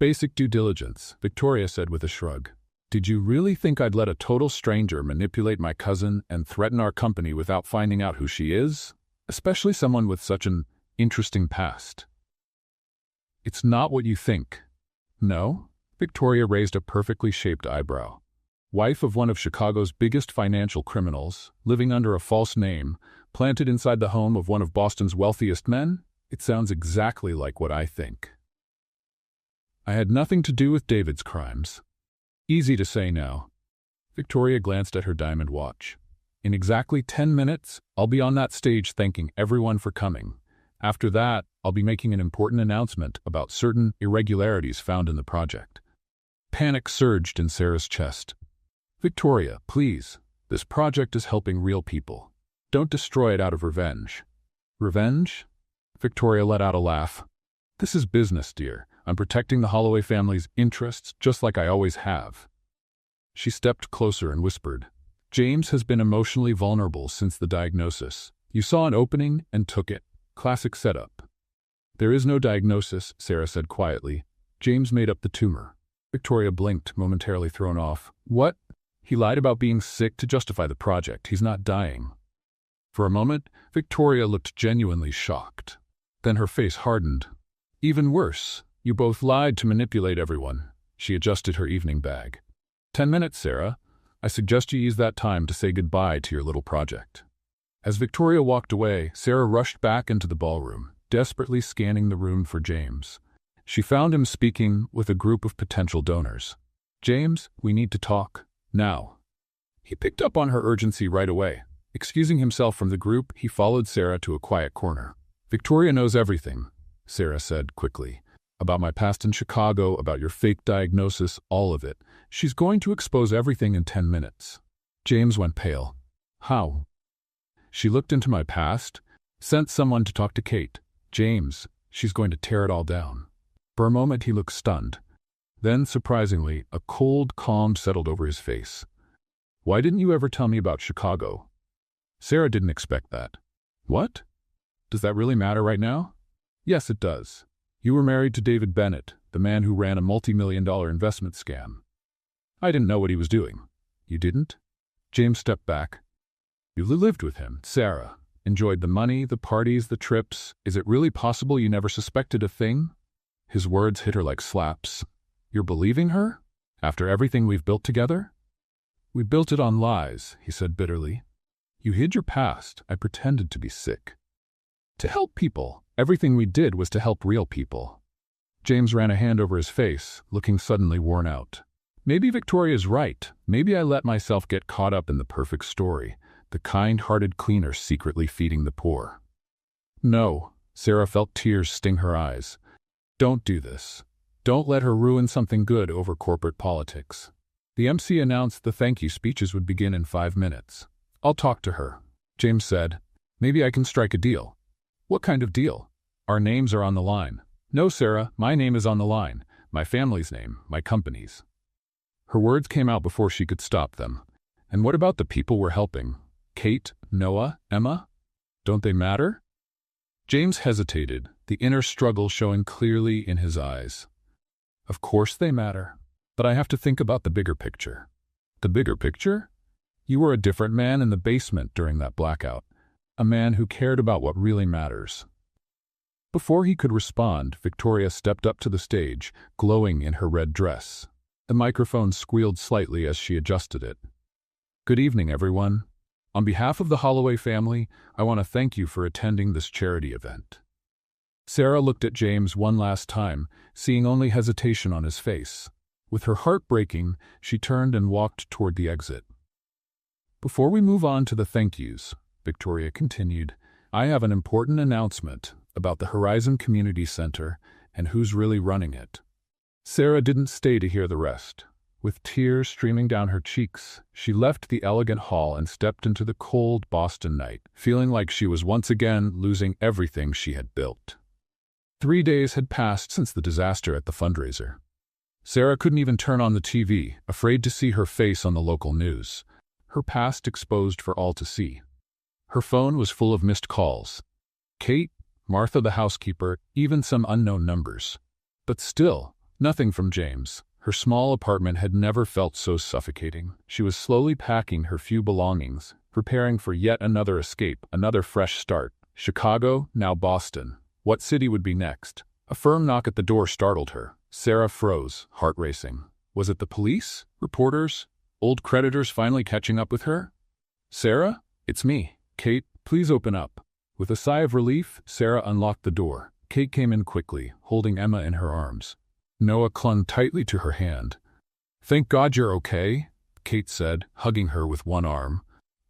"Basic due diligence," Victoria said with a shrug. "Did you really think I'd let a total stranger manipulate my cousin and threaten our company without finding out who she is? Especially someone with such an interesting past." "It's not what you think." "No?" Victoria raised a perfectly shaped eyebrow. "Wife of one of Chicago's biggest financial criminals, living under a false name, planted inside the home of one of Boston's wealthiest men? It sounds exactly like what I think." "I had nothing to do with David's crimes." "Easy to say now." Victoria glanced at her diamond watch. "In exactly 10 minutes, I'll be on that stage thanking everyone for coming. After that, I'll be making an important announcement about certain irregularities found in the project." Panic surged in Sarah's chest. "Victoria, please. This project is helping real people. Don't destroy it out of revenge." "Revenge?" Victoria let out a laugh. "This is business, dear. I'm protecting the Holloway family's interests just like I always have." She stepped closer and whispered, "James has been emotionally vulnerable since the diagnosis. You saw an opening and took it. Classic setup." "There is no diagnosis," Sarah said quietly. "James made up the tumor." Victoria blinked, momentarily thrown off. "What? He lied about being sick to justify the project. He's not dying." For a moment, Victoria looked genuinely shocked. Then her face hardened. "Even worse. You both lied to manipulate everyone." She adjusted her evening bag. 10 minutes, Sarah. I suggest you use that time to say goodbye to your little project." As Victoria walked away, Sarah rushed back into the ballroom, desperately scanning the room for James. She found him speaking with a group of potential donors. "James, we need to talk. Now." He picked up on her urgency right away. Excusing himself from the group, he followed Sarah to a quiet corner. "Victoria knows everything," Sarah said quickly. "About my past in Chicago, about your fake diagnosis, all of it. She's going to expose everything in 10 minutes. James went pale. "How?" "She looked into my past, sent someone to talk to Kate. James, she's going to tear it all down." For a moment he looked stunned. Then, surprisingly, a cold calm settled over his face. "Why didn't you ever tell me about Chicago?" Sarah didn't expect that. "What? Does that really matter right now?" "Yes, it does. You were married to David Bennett, the man who ran a multi-million-dollar investment scam." "I didn't know what he was doing." "You didn't?" James stepped back. You lived with him, Sarah. Enjoyed the money, the parties, the trips. Is it really possible you never suspected a thing? His words hit her like slaps. You're believing her? After everything we've built together? We built it on lies, he said bitterly. You hid your past. I pretended to be sick. To help people. Everything we did was to help real people. James ran a hand over his face, looking suddenly worn out. Maybe Victoria's right. Maybe I let myself get caught up in the perfect story, the kind-hearted cleaner secretly feeding the poor. No, Sarah felt tears sting her eyes. Don't do this. Don't let her ruin something good over corporate politics. The MC announced the thank you speeches would begin in 5 minutes. I'll talk to her, James said. Maybe I can strike a deal. What kind of deal? Our names are on the line. No, Sarah, my name is on the line. My family's name, my company's. Her words came out before she could stop them. And what about the people we're helping? Kate, Noah, Emma? Don't they matter? James hesitated, the inner struggle showing clearly in his eyes. Of course they matter. But I have to think about the bigger picture. The bigger picture? You were a different man in the basement during that blackout. A man who cared about what really matters. Before he could respond, Victoria stepped up to the stage, glowing in her red dress. The microphone squealed slightly as she adjusted it. Good evening, everyone. On behalf of the Holloway family, I want to thank you for attending this charity event. Sarah looked at James one last time, seeing only hesitation on his face. With her heart breaking, she turned and walked toward the exit. Before we move on to the thank yous, Victoria continued, I have an important announcement about the Horizon Community Center and who's really running it. Sarah didn't stay to hear the rest. With tears streaming down her cheeks, she left the elegant hall and stepped into the cold Boston night, feeling like she was once again losing everything she had built. 3 days had passed since the disaster at the fundraiser. Sarah couldn't even turn on the TV, afraid to see her face on the local news, her past exposed for all to see. Her phone was full of missed calls. Kate, Martha the housekeeper, even some unknown numbers. But still, nothing from James. Her small apartment had never felt so suffocating. She was slowly packing her few belongings, preparing for yet another escape, another fresh start. Chicago, now Boston. What city would be next? A firm knock at the door startled her. Sarah froze, heart racing. Was it the police? Reporters? Old creditors finally catching up with her? Sarah? It's me. Kate, please open up. With a sigh of relief, Sarah unlocked the door. Kate came in quickly, holding Emma in her arms. Noah clung tightly to her hand. Thank God you're okay, Kate said, hugging her with one arm.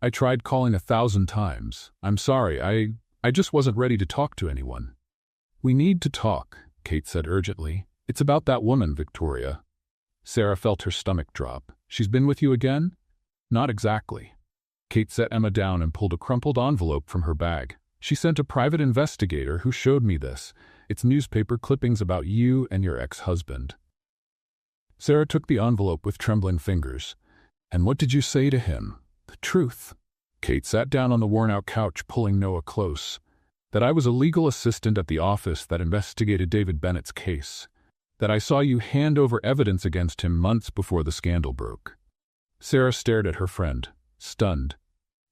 I tried calling 1,000 times. I'm sorry, I just wasn't ready to talk to anyone. We need to talk, Kate said urgently. It's about that woman, Victoria. Sarah felt her stomach drop. She's been with you again? Not exactly. Kate set Emma down and pulled a crumpled envelope from her bag. She sent a private investigator who showed me this. It's newspaper clippings about you and your ex-husband. Sarah took the envelope with trembling fingers. And what did you say to him? The truth. Kate sat down on the worn-out couch, pulling Noah close. That I was a legal assistant at the office that investigated David Bennett's case. That I saw you hand over evidence against him months before the scandal broke. Sarah stared at her friend, stunned.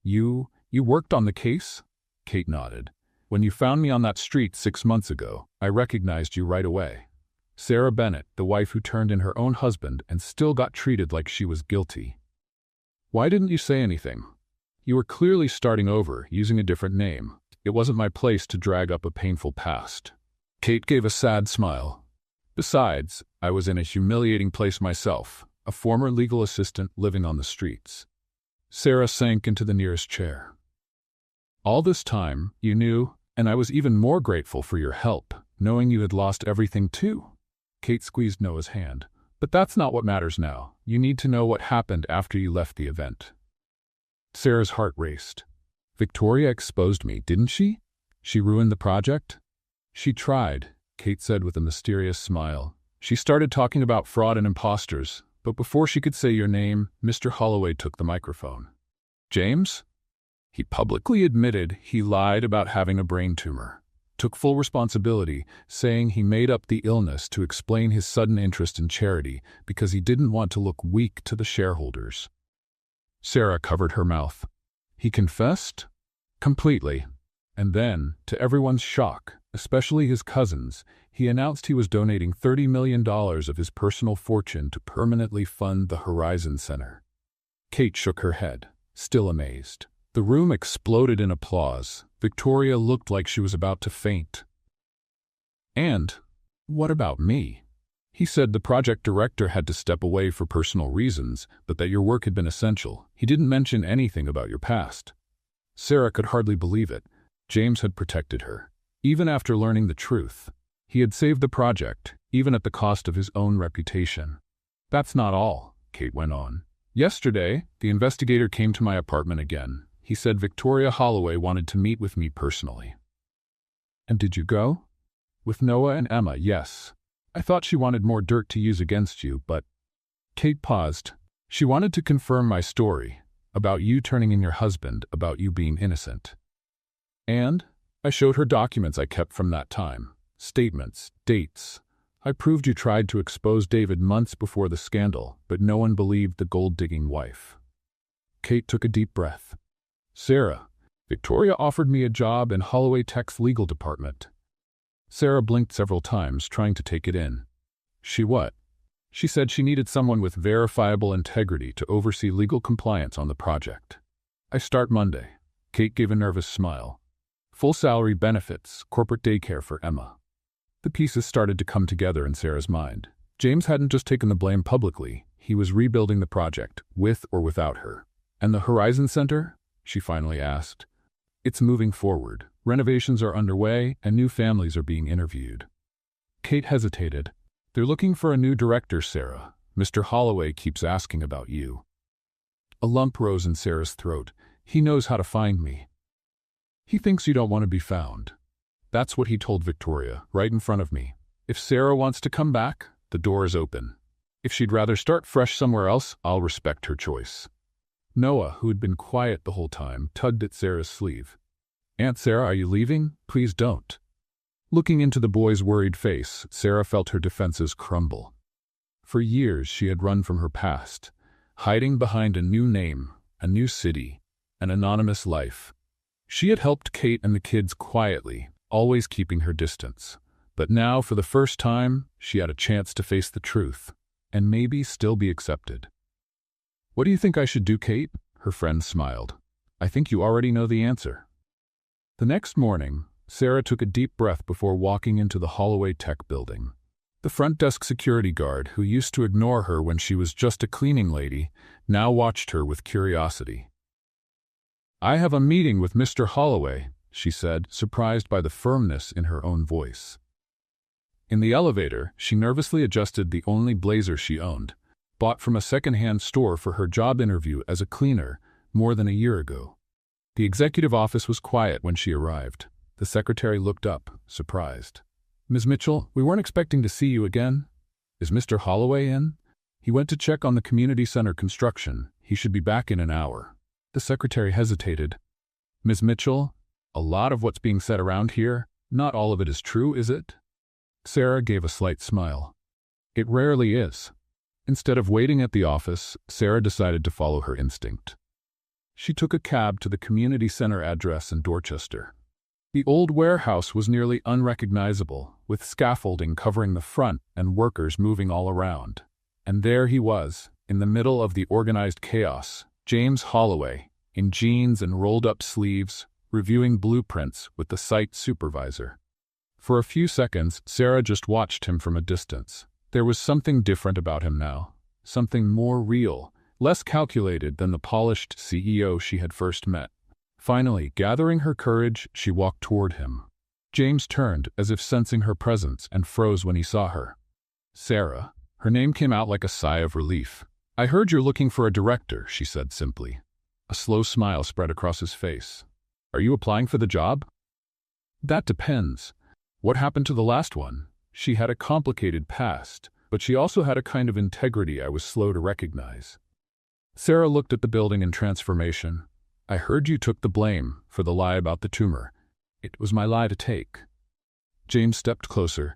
You worked on the case? Kate nodded. When you found me on that street 6 months ago, I recognized you right away. Sarah Bennett, the wife who turned in her own husband and still got treated like she was guilty. Why didn't you say anything? You were clearly starting over, using a different name. It wasn't my place to drag up a painful past. Kate gave a sad smile. Besides, I was in a humiliating place myself, a former legal assistant living on the streets. Sarah sank into the nearest chair. All this time, you knew, and I was even more grateful for your help, knowing you had lost everything too. Kate squeezed Noah's hand. But that's not what matters now. You need to know what happened after you left the event. Sarah's heart raced. Victoria exposed me, didn't she? She ruined the project? She tried, Kate said with a mysterious smile. She started talking about fraud and imposters, but before she could say your name, Mr. Holloway took the microphone. James? He publicly admitted he lied about having a brain tumor, took full responsibility, saying he made up the illness to explain his sudden interest in charity because he didn't want to look weak to the shareholders. Sarah covered her mouth. He confessed? Completely. And then, to everyone's shock, especially his cousins, he announced he was donating $30 million of his personal fortune to permanently fund the Horizon Center. Kate shook her head, still amazed. The room exploded in applause. Victoria looked like she was about to faint. And what about me? He said the project director had to step away for personal reasons, but that your work had been essential. He didn't mention anything about your past. Sarah could hardly believe it. James had protected her. Even after learning the truth, he had saved the project, even at the cost of his own reputation. That's not all, Kate went on. Yesterday, the investigator came to my apartment again. He said Victoria Holloway wanted to meet with me personally. And did you go? With Noah and Emma, yes. I thought she wanted more dirt to use against you, but... Kate paused. She wanted to confirm my story, about you turning in your husband, about you being innocent. And I showed her documents I kept from that time. Statements, dates. I proved you tried to expose David months before the scandal, but no one believed the gold-digging wife. Kate took a deep breath. Sarah, Victoria offered me a job in Holloway Tech's legal department. Sarah blinked several times, trying to take it in. She what? She said she needed someone with verifiable integrity to oversee legal compliance on the project. I start Monday. Kate gave a nervous smile. Full salary benefits, corporate daycare for Emma. The pieces started to come together in Sarah's mind. James hadn't just taken the blame publicly. He was rebuilding the project, with or without her. And the Horizon Center? She finally asked. It's moving forward. Renovations are underway, and new families are being interviewed. Kate hesitated. They're looking for a new director, Sarah. Mr. Holloway keeps asking about you. A lump rose in Sarah's throat. He knows how to find me. He thinks you don't want to be found. That's what he told Victoria, right in front of me. If Sarah wants to come back, the door is open. If she'd rather start fresh somewhere else, I'll respect her choice. Noah, who had been quiet the whole time, tugged at Sarah's sleeve. Aunt Sarah, are you leaving? Please don't. Looking into the boy's worried face, Sarah felt her defenses crumble. For years she had run from her past, hiding behind a new name, a new city, an anonymous life. She had helped Kate and the kids quietly, always keeping her distance. But now, for the first time, she had a chance to face the truth, and maybe still be accepted. What do you think I should do, Kate? Her friend smiled. I think you already know the answer. The next morning, Sarah took a deep breath before walking into the Holloway Tech building. The front desk security guard, who used to ignore her when she was just a cleaning lady, now watched her with curiosity. I have a meeting with Mr. Holloway, she said, surprised by the firmness in her own voice. In the elevator, she nervously adjusted the only blazer she owned, bought from a second-hand store for her job interview as a cleaner more than a year ago. The executive office was quiet when she arrived. The secretary looked up, surprised. Ms. Mitchell, we weren't expecting to see you again. Is Mr. Holloway in? He went to check on the community center construction. He should be back in an hour. The secretary hesitated. Ms. Mitchell, a lot of what's being said around here, not all of it is true, is it? Sarah gave a slight smile. It rarely is. Instead of waiting at the office, Sarah decided to follow her instinct. She took a cab to the community center address in Dorchester. The old warehouse was nearly unrecognizable, with scaffolding covering the front and workers moving all around. And there he was, in the middle of the organized chaos, James Holloway, in jeans and rolled-up sleeves, reviewing blueprints with the site supervisor. For a few seconds, Sarah just watched him from a distance. There was something different about him now, something more real, less calculated than the polished CEO she had first met. Finally, gathering her courage, she walked toward him. James turned, as if sensing her presence, and froze when he saw her. Sarah. Her name came out like a sigh of relief. I heard you're looking for a director, she said simply. A slow smile spread across his face. Are you applying for the job? That depends. What happened to the last one? She had a complicated past, but she also had a kind of integrity I was slow to recognize. Sarah looked at the building in transformation. I heard you took the blame for the lie about the tumor. It was my lie to take. James stepped closer.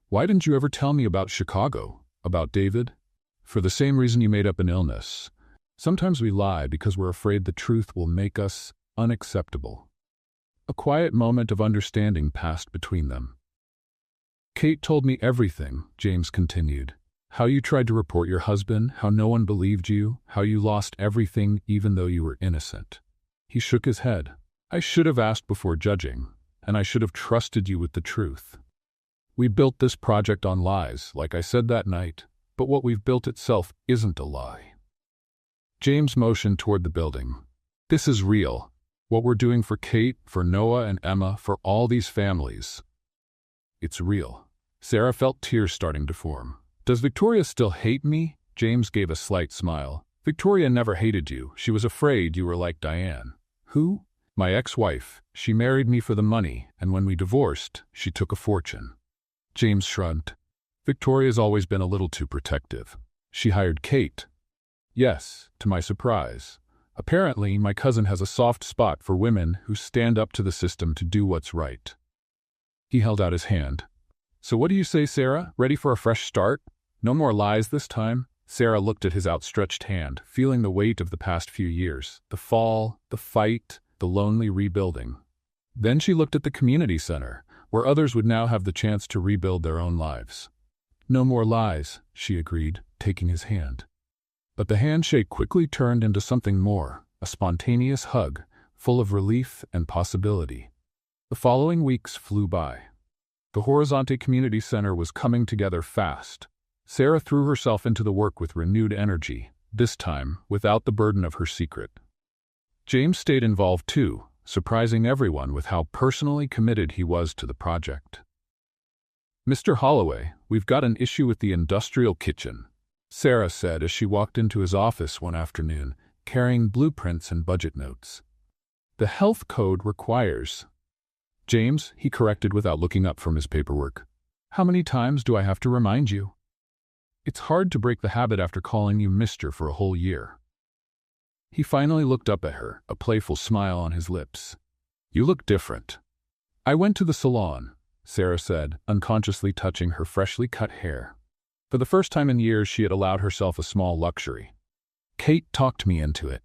Why didn't you ever tell me about Chicago? About David? For the same reason you made up an illness. Sometimes we lie because we're afraid the truth will make us unacceptable. A quiet moment of understanding passed between them. Kate told me everything, James continued. How you tried to report your husband, how no one believed you, how you lost everything even though you were innocent. He shook his head. I should have asked before judging, and I should have trusted you with the truth. We built this project on lies, like I said that night, but what we've built itself isn't a lie. James motioned toward the building. This is real. What we're doing for Kate, for Noah and Emma, for all these families. It's real. Sarah felt tears starting to form. Does Victoria still hate me? James gave a slight smile. Victoria never hated you. She was afraid you were like Diane. Who? My ex-wife. She married me for the money, and when we divorced, she took a fortune. James shrugged. Victoria's always been a little too protective. She hired Kate. Yes, to my surprise. Apparently, my cousin has a soft spot for women who stand up to the system to do what's right. He held out his hand. So what do you say, Sarah? Ready for a fresh start? No more lies this time? Sarah looked at his outstretched hand, feeling the weight of the past few years. The fall, the fight, the lonely rebuilding. Then she looked at the community center, where others would now have the chance to rebuild their own lives. No more lies, she agreed, taking his hand. But the handshake quickly turned into something more, a spontaneous hug, full of relief and possibility. The following weeks flew by. The Horizonte Community Center was coming together fast. Sarah threw herself into the work with renewed energy, this time without the burden of her secret. James stayed involved too, surprising everyone with how personally committed he was to the project. Mr. Holloway, we've got an issue with the industrial kitchen, Sarah said as she walked into his office one afternoon, carrying blueprints and budget notes. The health code requires. James, he corrected without looking up from his paperwork. How many times do I have to remind you? It's hard to break the habit after calling you Mister for a whole year. He finally looked up at her, a playful smile on his lips. You look different. I went to the salon, Sarah said, unconsciously touching her freshly cut hair. For the first time in years, she had allowed herself a small luxury. Kate talked me into it.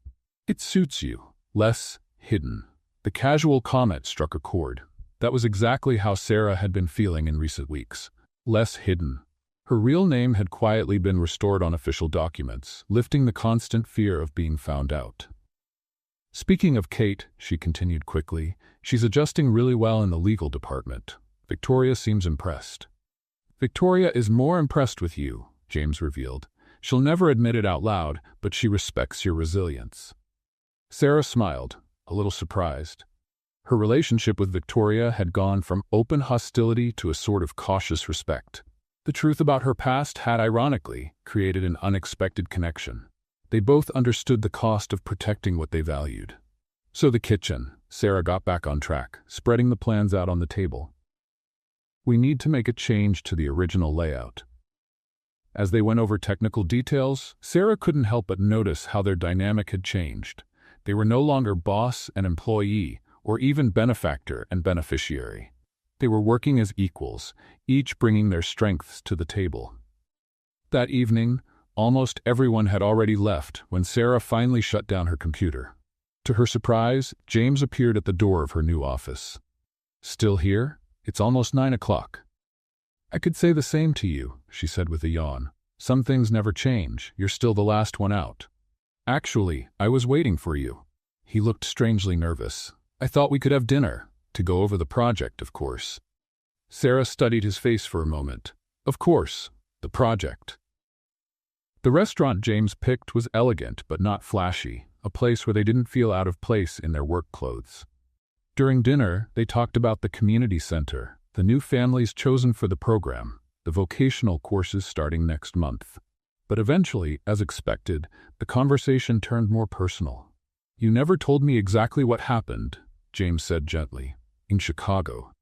It suits you. Less hidden. The casual comment struck a chord. That was exactly how Sarah had been feeling in recent weeks. Less hidden. Her real name had quietly been restored on official documents, lifting the constant fear of being found out. Speaking of Kate, she continued quickly, she's adjusting really well in the legal department. Victoria seems impressed. Victoria is more impressed with you, James revealed. She'll never admit it out loud, but she respects your resilience. Sarah smiled, a little surprised. Her relationship with Victoria had gone from open hostility to a sort of cautious respect. The truth about her past had, ironically, created an unexpected connection. They both understood the cost of protecting what they valued. So the kitchen, Sarah got back on track, spreading the plans out on the table. We need to make a change to the original layout. As they went over technical details, Sarah couldn't help but notice how their dynamic had changed. They were no longer boss and employee, or even benefactor and beneficiary. They were working as equals, each bringing their strengths to the table. That evening, almost everyone had already left when Sarah finally shut down her computer. To her surprise, James appeared at the door of her new office. Still here? It's almost 9 o'clock. I could say the same to you, she said with a yawn. Some things never change. You're still the last one out. Actually, I was waiting for you. He looked strangely nervous. I thought we could have dinner. To go over the project, of course. Sarah studied his face for a moment. Of course, the project. The restaurant James picked was elegant but not flashy, a place where they didn't feel out of place in their work clothes. During dinner, they talked about the community center, the new families chosen for the program, the vocational courses starting next month. But eventually, as expected, the conversation turned more personal. You never told me exactly what happened, James said gently. In Chicago.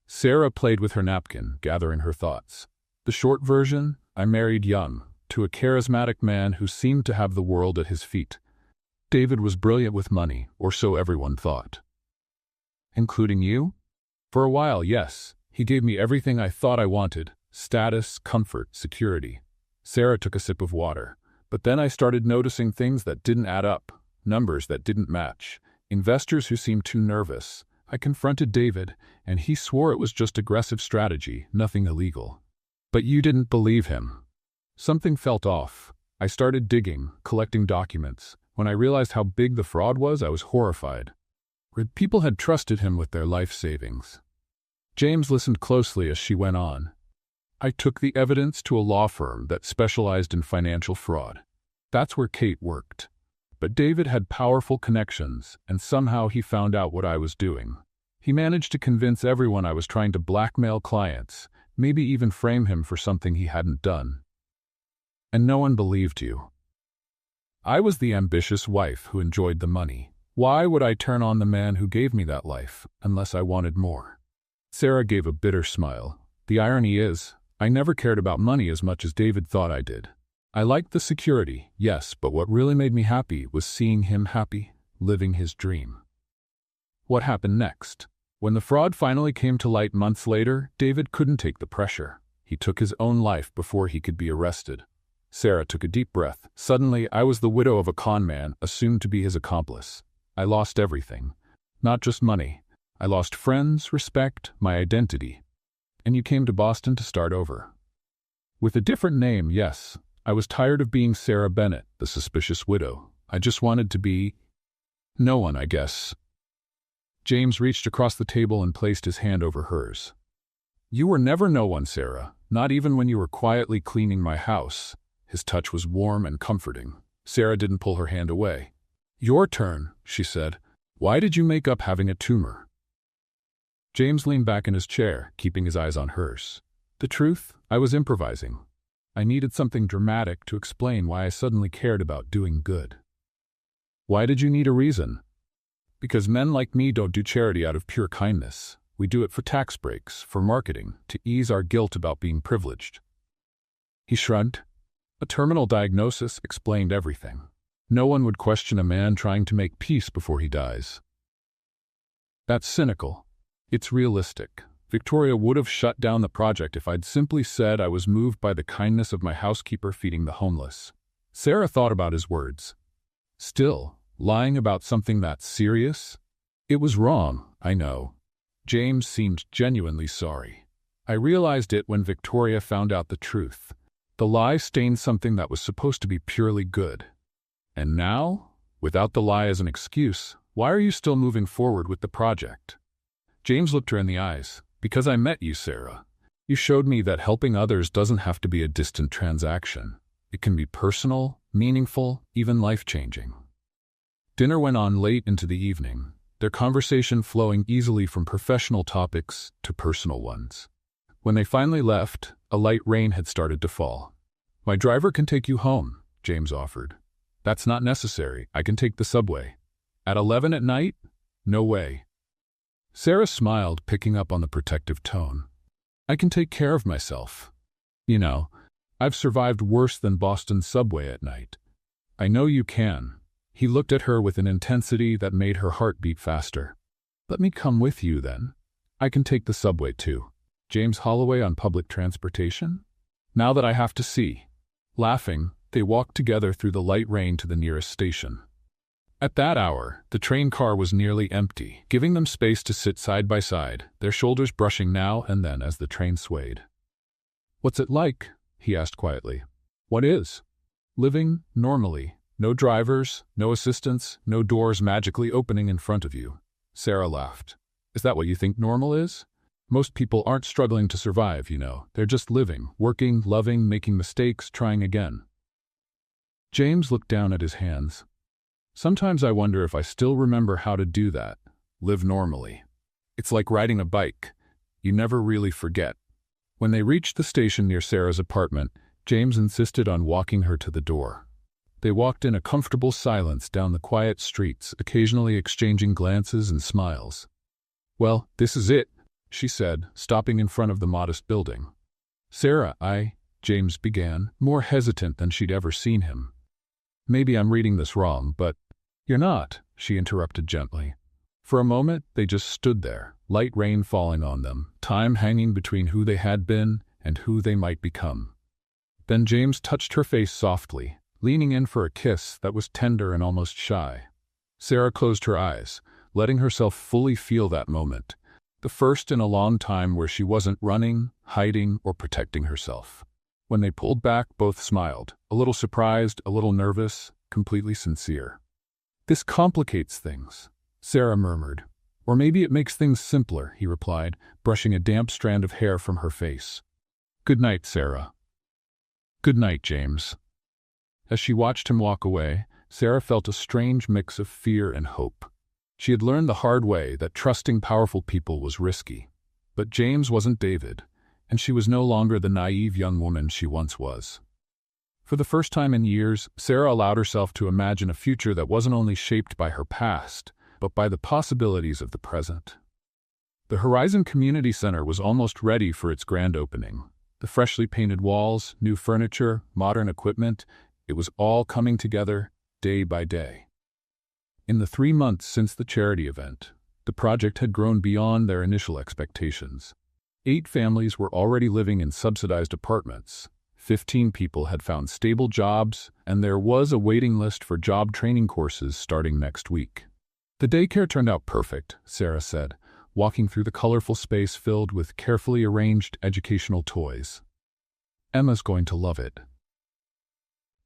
Sarah played with her napkin, gathering her thoughts. The short version, I married young, to a charismatic man who seemed to have the world at his feet. David was brilliant with money, or so everyone thought. Including you? For a while, yes. He gave me everything I thought I wanted. Status, comfort, security. Sarah took a sip of water. But then I started noticing things that didn't add up, numbers that didn't match, investors who seemed too nervous. I confronted David, and he swore it was just aggressive strategy, nothing illegal. But you didn't believe him. Something felt off. I started digging, collecting documents. When I realized how big the fraud was, I was horrified. People had trusted him with their life savings. James listened closely as she went on. I took the evidence to a law firm that specialized in financial fraud. That's where Kate worked. But David had powerful connections, and somehow he found out what I was doing. He managed to convince everyone I was trying to blackmail clients, maybe even frame him for something he hadn't done. And no one believed you. I was the ambitious wife who enjoyed the money. Why would I turn on the man who gave me that life, unless I wanted more? Sarah gave a bitter smile. The irony is, I never cared about money as much as David thought I did. I liked the security, yes, but what really made me happy was seeing him happy, living his dream. What happened next? When the fraud finally came to light months later, David couldn't take the pressure. He took his own life before he could be arrested. Sarah took a deep breath. Suddenly, I was the widow of a con man, assumed to be his accomplice. I lost everything. Not just money. I lost friends, respect, my identity. And you came to Boston to start over. With a different name, yes. I was tired of being Sarah Bennett, the suspicious widow. I just wanted to be no one, I guess. James reached across the table and placed his hand over hers. You were never no one, Sarah, not even when you were quietly cleaning my house. His touch was warm and comforting. Sarah didn't pull her hand away. Your turn, she said. Why did you make up having a tumor? James leaned back in his chair, keeping his eyes on hers. The truth, I was improvising. I needed something dramatic to explain why I suddenly cared about doing good. Why did you need a reason? Because men like me don't do charity out of pure kindness. We do it for tax breaks, for marketing, to ease our guilt about being privileged. He shrugged. A terminal diagnosis explained everything. No one would question a man trying to make peace before he dies. That's cynical. It's realistic. Victoria would have shut down the project if I'd simply said I was moved by the kindness of my housekeeper feeding the homeless. Sarah thought about his words. Still, lying about something that serious? It was wrong, I know. James seemed genuinely sorry. I realized it when Victoria found out the truth. The lie stained something that was supposed to be purely good. And now, without the lie as an excuse, why are you still moving forward with the project? James looked her in the eyes. Because I met you, Sarah. You showed me that helping others doesn't have to be a distant transaction. It can be personal, meaningful, even life-changing. Dinner went on late into the evening, their conversation flowing easily from professional topics to personal ones. When they finally left, a light rain had started to fall. My driver can take you home, James offered. That's not necessary. I can take the subway. At 11 at night? No way. Sarah smiled, picking up on the protective tone. I can take care of myself. You know, I've survived worse than Boston's subway at night. I know you can. He looked at her with an intensity that made her heart beat faster. Let me come with you, then. I can take the subway, too. James Holloway on public transportation? Now that I have to see. Laughing, they walked together through the light rain to the nearest station. At that hour, the train car was nearly empty, giving them space to sit side by side, their shoulders brushing now and then as the train swayed. What's it like? He asked quietly. What is? Living normally. No drivers, no assistants, no doors magically opening in front of you. Sarah laughed. Is that what you think normal is? Most people aren't struggling to survive, you know. They're just living, working, loving, making mistakes, trying again. James looked down at his hands. Sometimes I wonder if I still remember how to do that, live normally. It's like riding a bike. You never really forget. When they reached the station near Sarah's apartment, James insisted on walking her to the door. They walked in a comfortable silence down the quiet streets, occasionally exchanging glances and smiles. Well, this is it, she said, stopping in front of the modest building. Sarah, James began, more hesitant than she'd ever seen him. Maybe I'm reading this wrong, but you're not, she interrupted gently. For a moment, they just stood there, light rain falling on them, time hanging between who they had been and who they might become. Then James touched her face softly, leaning in for a kiss that was tender and almost shy. Sarah closed her eyes, letting herself fully feel that moment, the first in a long time where she wasn't running, hiding, or protecting herself. When they pulled back, both smiled, a little surprised, a little nervous, completely sincere. "This complicates things," Sarah murmured. "Or maybe it makes things simpler," he replied, brushing a damp strand of hair from her face. "Good night, Sarah." "Good night, James." As she watched him walk away, Sarah felt a strange mix of fear and hope. She had learned the hard way that trusting powerful people was risky. But James wasn't David, and she was no longer the naive young woman she once was. For the first time in years, Sarah allowed herself to imagine a future that wasn't only shaped by her past, but by the possibilities of the present. The Horizon Community Center was almost ready for its grand opening. The freshly painted walls, new furniture, modern equipment, it was all coming together, day by day. In the 3 months since the charity event, the project had grown beyond their initial expectations. 8 families were already living in subsidized apartments, 15 people had found stable jobs, and there was a waiting list for job training courses starting next week. "The daycare turned out perfect," Sarah said, walking through the colorful space filled with carefully arranged educational toys. "Emma's going to love it."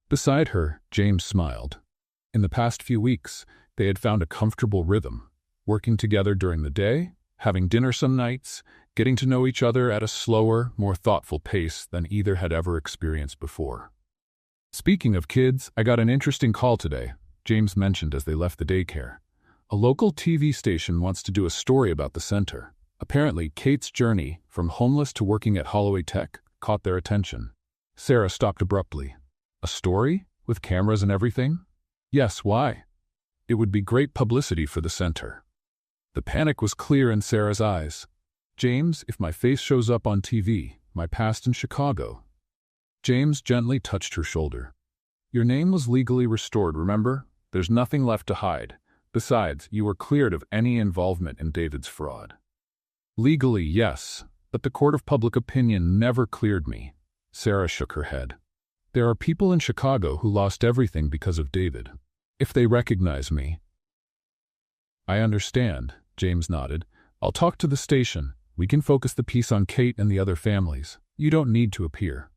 Beside her, James smiled. In the past few weeks, they had found a comfortable rhythm, working together during the day, having dinner some nights, getting to know each other at a slower, more thoughtful pace than either had ever experienced before. "Speaking of kids, I got an interesting call today," James mentioned as they left the daycare. "A local TV station wants to do a story about the center. Apparently, Kate's journey, from homeless to working at Holloway Tech, caught their attention." Sarah stopped abruptly. "A story? With cameras and everything?" "Yes, why?" "It would be great publicity for the center." The panic was clear in Sarah's eyes. "James, if my face shows up on TV, my past in Chicago." James gently touched her shoulder. "Your name was legally restored, remember? There's nothing left to hide. Besides, you were cleared of any involvement in David's fraud." "Legally, yes, but the court of public opinion never cleared me." Sarah shook her head. "There are people in Chicago who lost everything because of David. If they recognize me—" "I understand," James nodded. "I'll talk to the station. We can focus the piece on Kate and the other families. You don't need to appear."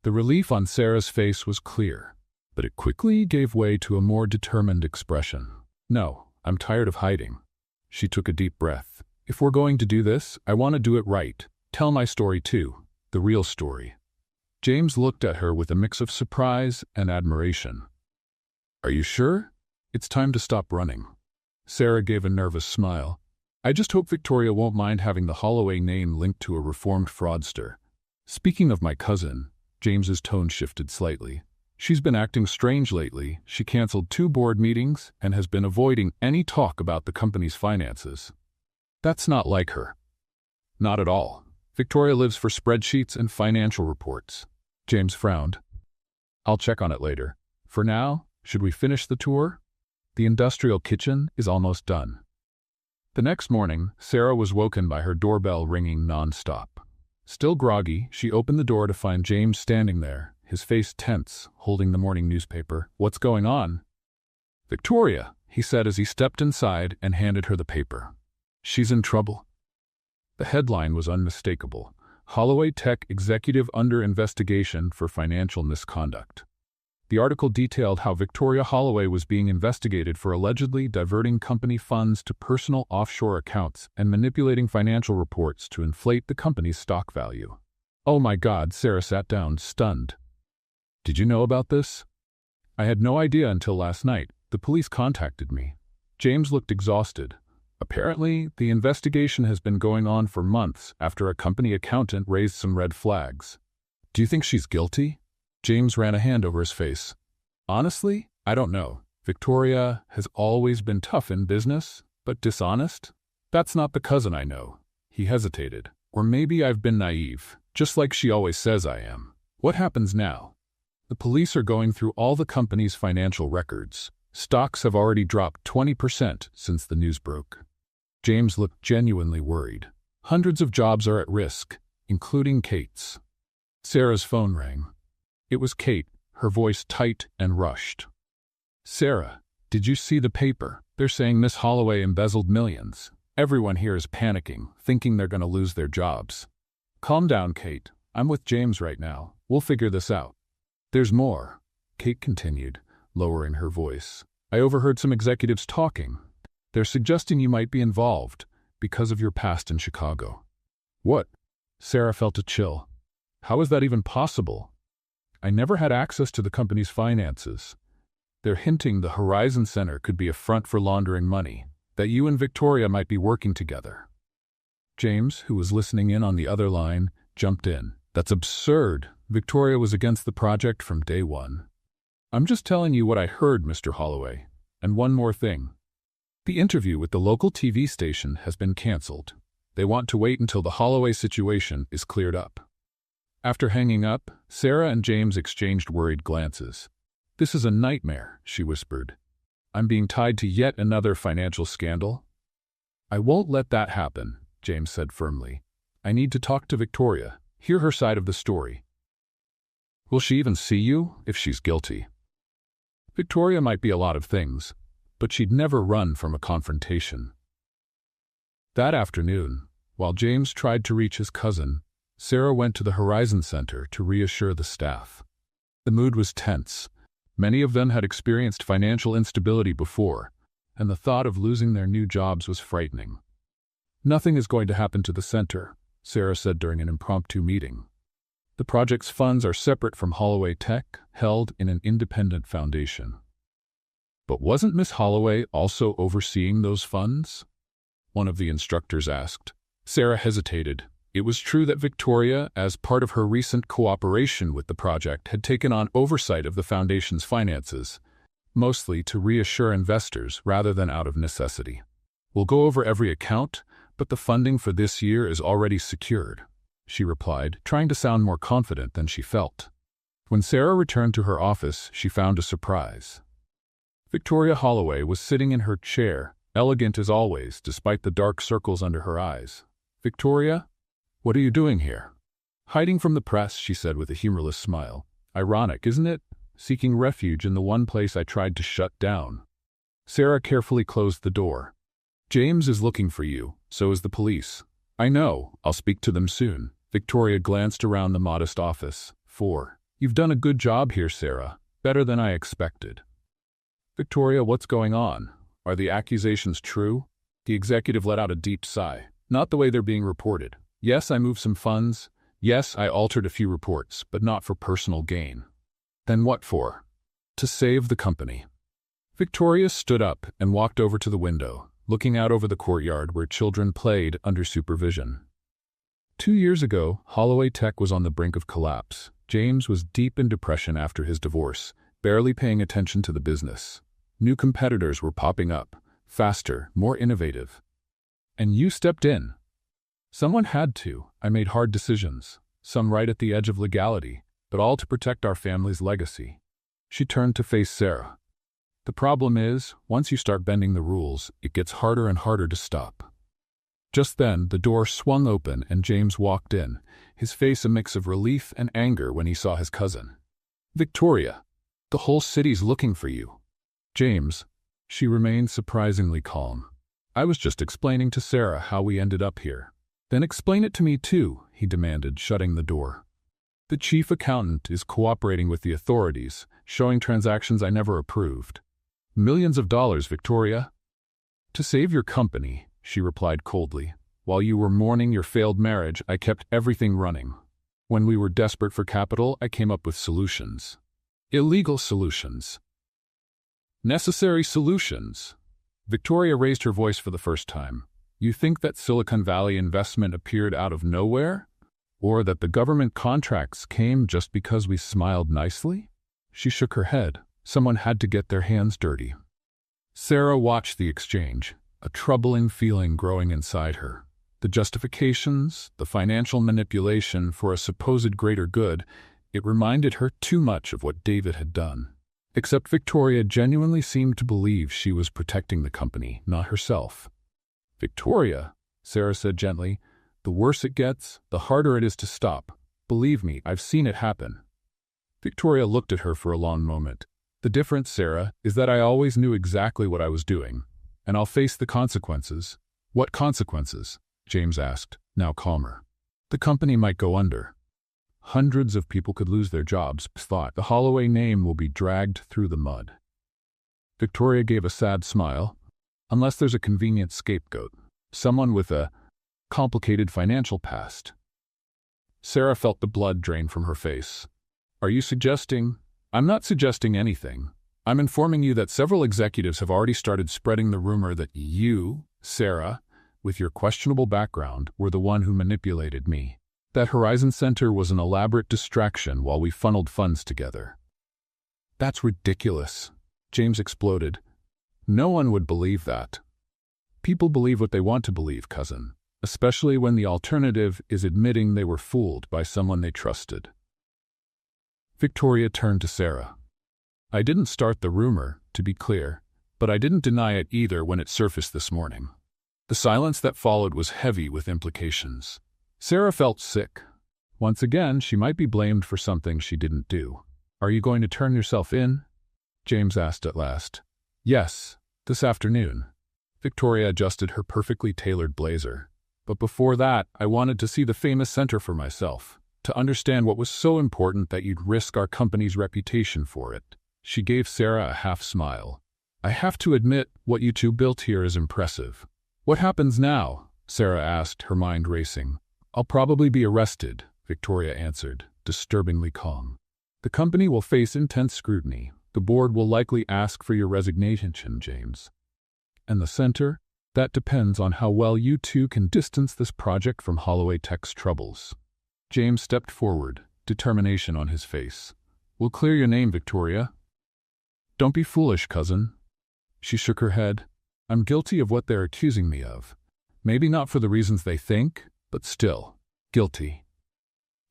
The relief on Sarah's face was clear, but it quickly gave way to a more determined expression. "No, I'm tired of hiding." She took a deep breath. "If we're going to do this, I want to do it right. Tell my story too, the real story." James looked at her with a mix of surprise and admiration. "Are you sure? It's time to stop running." Sarah gave a nervous smile. "I just hope Victoria won't mind having the Holloway name linked to a reformed fraudster." "Speaking of my cousin," James's tone shifted slightly. "She's been acting strange lately. She canceled 2 board meetings and has been avoiding any talk about the company's finances." "That's not like her." "Not at all. Victoria lives for spreadsheets and financial reports." James frowned. "I'll check on it later. For now, should we finish the tour? The industrial kitchen is almost done." The next morning, Sarah was woken by her doorbell ringing non-stop. Still groggy, she opened the door to find James standing there, his face tense, holding the morning newspaper. "What's going on?" "Victoria," he said as he stepped inside and handed her the paper. "She's in trouble." The headline was unmistakable. "Holloway Tech Executive Under Investigation for Financial Misconduct." The article detailed how Victoria Holloway was being investigated for allegedly diverting company funds to personal offshore accounts and manipulating financial reports to inflate the company's stock value. "Oh my God," Sarah sat down, stunned. "Did you know about this?" "I had no idea until last night. The police contacted me." James looked exhausted. "Apparently, the investigation has been going on for months after a company accountant raised some red flags." "Do you think she's guilty?" James ran a hand over his face. "Honestly, I don't know. Victoria has always been tough in business, but dishonest. That's not the cousin I know." He hesitated. "Or maybe I've been naive, just like she always says I am." "What happens now?" "The police are going through all the company's financial records. Stocks have already dropped 20% since the news broke." James looked genuinely worried. "Hundreds of jobs are at risk, including Kate's." Sarah's phone rang. It was Kate, her voice tight and rushed. "Sarah, did you see the paper? They're saying Miss Holloway embezzled millions. Everyone here is panicking, thinking they're going to lose their jobs." "Calm down, Kate. I'm with James right now. We'll figure this out." "There's more," Kate continued, lowering her voice. "I overheard some executives talking. They're suggesting you might be involved because of your past in Chicago." "What?" Sarah felt a chill. "How is that even possible? I never had access to the company's finances. They're hinting the Horizon Center could be a front for laundering money, that you and Victoria might be working together." James, who was listening in on the other line, jumped in. "That's absurd. Victoria was against the project from day one." "I'm just telling you what I heard, Mr. Holloway. And one more thing. The interview with the local TV station has been canceled. They want to wait until the Holloway situation is cleared up." After hanging up, Sarah and James exchanged worried glances. "This is a nightmare," she whispered. "I'm being tied to yet another financial scandal." "I won't let that happen," James said firmly. "I need to talk to Victoria, hear her side of the story." "Will she even see you if she's guilty?" "Victoria might be a lot of things, but she'd never run from a confrontation." That afternoon, while James tried to reach his cousin, Sarah went to the Horizon Center to reassure the staff. The mood was tense. Many of them had experienced financial instability before, and the thought of losing their new jobs was frightening. "Nothing is going to happen to the center," Sarah said during an impromptu meeting. "The project's funds are separate from Holloway Tech, held in an independent foundation." "But wasn't Miss Holloway also overseeing those funds?" one of the instructors asked. Sarah hesitated. It was true that Victoria, as part of her recent cooperation with the project, had taken on oversight of the foundation's finances, mostly to reassure investors rather than out of necessity. "We'll go over every account, but the funding for this year is already secured," she replied, trying to sound more confident than she felt. When Sarah returned to her office, she found a surprise. Victoria Holloway was sitting in her chair, elegant as always, despite the dark circles under her eyes. "Victoria, what are you doing here?" "Hiding from the press," she said with a humorless smile. "Ironic, isn't it? Seeking refuge in the one place I tried to shut down." Sarah carefully closed the door. "James is looking for you, so is the police." "I know, I'll speak to them soon." Victoria glanced around the modest office. "You've done a good job here, Sarah. Better than I expected." "Victoria, what's going on? Are the accusations true?" The executive let out a deep sigh. "Not the way they're being reported. Yes, I moved some funds. Yes, I altered a few reports, but not for personal gain." "Then what for?" "To save the company." Victoria stood up and walked over to the window, looking out over the courtyard where children played under supervision. 2 years ago, Holloway Tech was on the brink of collapse. James was deep in depression after his divorce, barely paying attention to the business. New competitors were popping up, faster, more innovative. And you stepped in. Someone had to. I made hard decisions, some right at the edge of legality, but all to protect our family's legacy. She turned to face Sarah. "The problem is, once you start bending the rules, it gets harder and harder to stop." Just then, the door swung open and James walked in, his face a mix of relief and anger when he saw his cousin. "Victoria, the whole city's looking for you." "James," she remained surprisingly calm. "I was just explaining to Sarah how we ended up here." "Then explain it to me too," he demanded, shutting the door. "The chief accountant is cooperating with the authorities, showing transactions I never approved." "Millions of dollars, Victoria." "To save your company," she replied coldly. "While you were mourning your failed marriage, I kept everything running. When we were desperate for capital, I came up with solutions. Illegal solutions. Necessary solutions." Victoria raised her voice for the first time. "You think that Silicon Valley investment appeared out of nowhere? Or that the government contracts came just because we smiled nicely?" She shook her head. Someone had to get their hands dirty. Sarah watched the exchange, a troubling feeling growing inside her. The justifications, the financial manipulation for a supposed greater good, it reminded her too much of what David had done. Except Victoria genuinely seemed to believe she was protecting the company, not herself. "Victoria," Sarah said gently, "the worse it gets, the harder it is to stop. Believe me, I've seen it happen." Victoria looked at her for a long moment. The difference, Sarah, is that I always knew exactly what I was doing, and I'll face the consequences. What consequences? James asked, now calmer. The company might go under. Hundreds of people could lose their jobs, thought. The Holloway name will be dragged through the mud. Victoria gave a sad smile. Unless there's a convenient scapegoat. Someone with a complicated financial past. Sarah felt the blood drain from her face. Are you suggesting? I'm not suggesting anything. I'm informing you that several executives have already started spreading the rumor that you, Sarah, with your questionable background, were the one who manipulated me. That Horizon Center was an elaborate distraction while we funneled funds together. That's ridiculous, James exploded. No one would believe that. People believe what they want to believe, cousin, especially when the alternative is admitting they were fooled by someone they trusted. Victoria turned to Sarah. I didn't start the rumor, to be clear, but I didn't deny it either when it surfaced this morning. The silence that followed was heavy with implications. Sarah felt sick. Once again, she might be blamed for something she didn't do. Are you going to turn yourself in? James asked at last. Yes, this afternoon. Victoria adjusted her perfectly tailored blazer. But before that, I wanted to see the famous center for myself, to understand what was so important that you'd risk our company's reputation for it. She gave Sarah a half smile. I have to admit, what you two built here is impressive. What happens now? Sarah asked, her mind racing. I'll probably be arrested, Victoria answered, disturbingly calm. The company will face intense scrutiny. The board will likely ask for your resignation, James. And the center? That depends on how well you two can distance this project from Holloway Tech's troubles. James stepped forward, determination on his face. We'll clear your name, Victoria. Don't be foolish, cousin. She shook her head. I'm guilty of what they're accusing me of. Maybe not for the reasons they think, but still, guilty.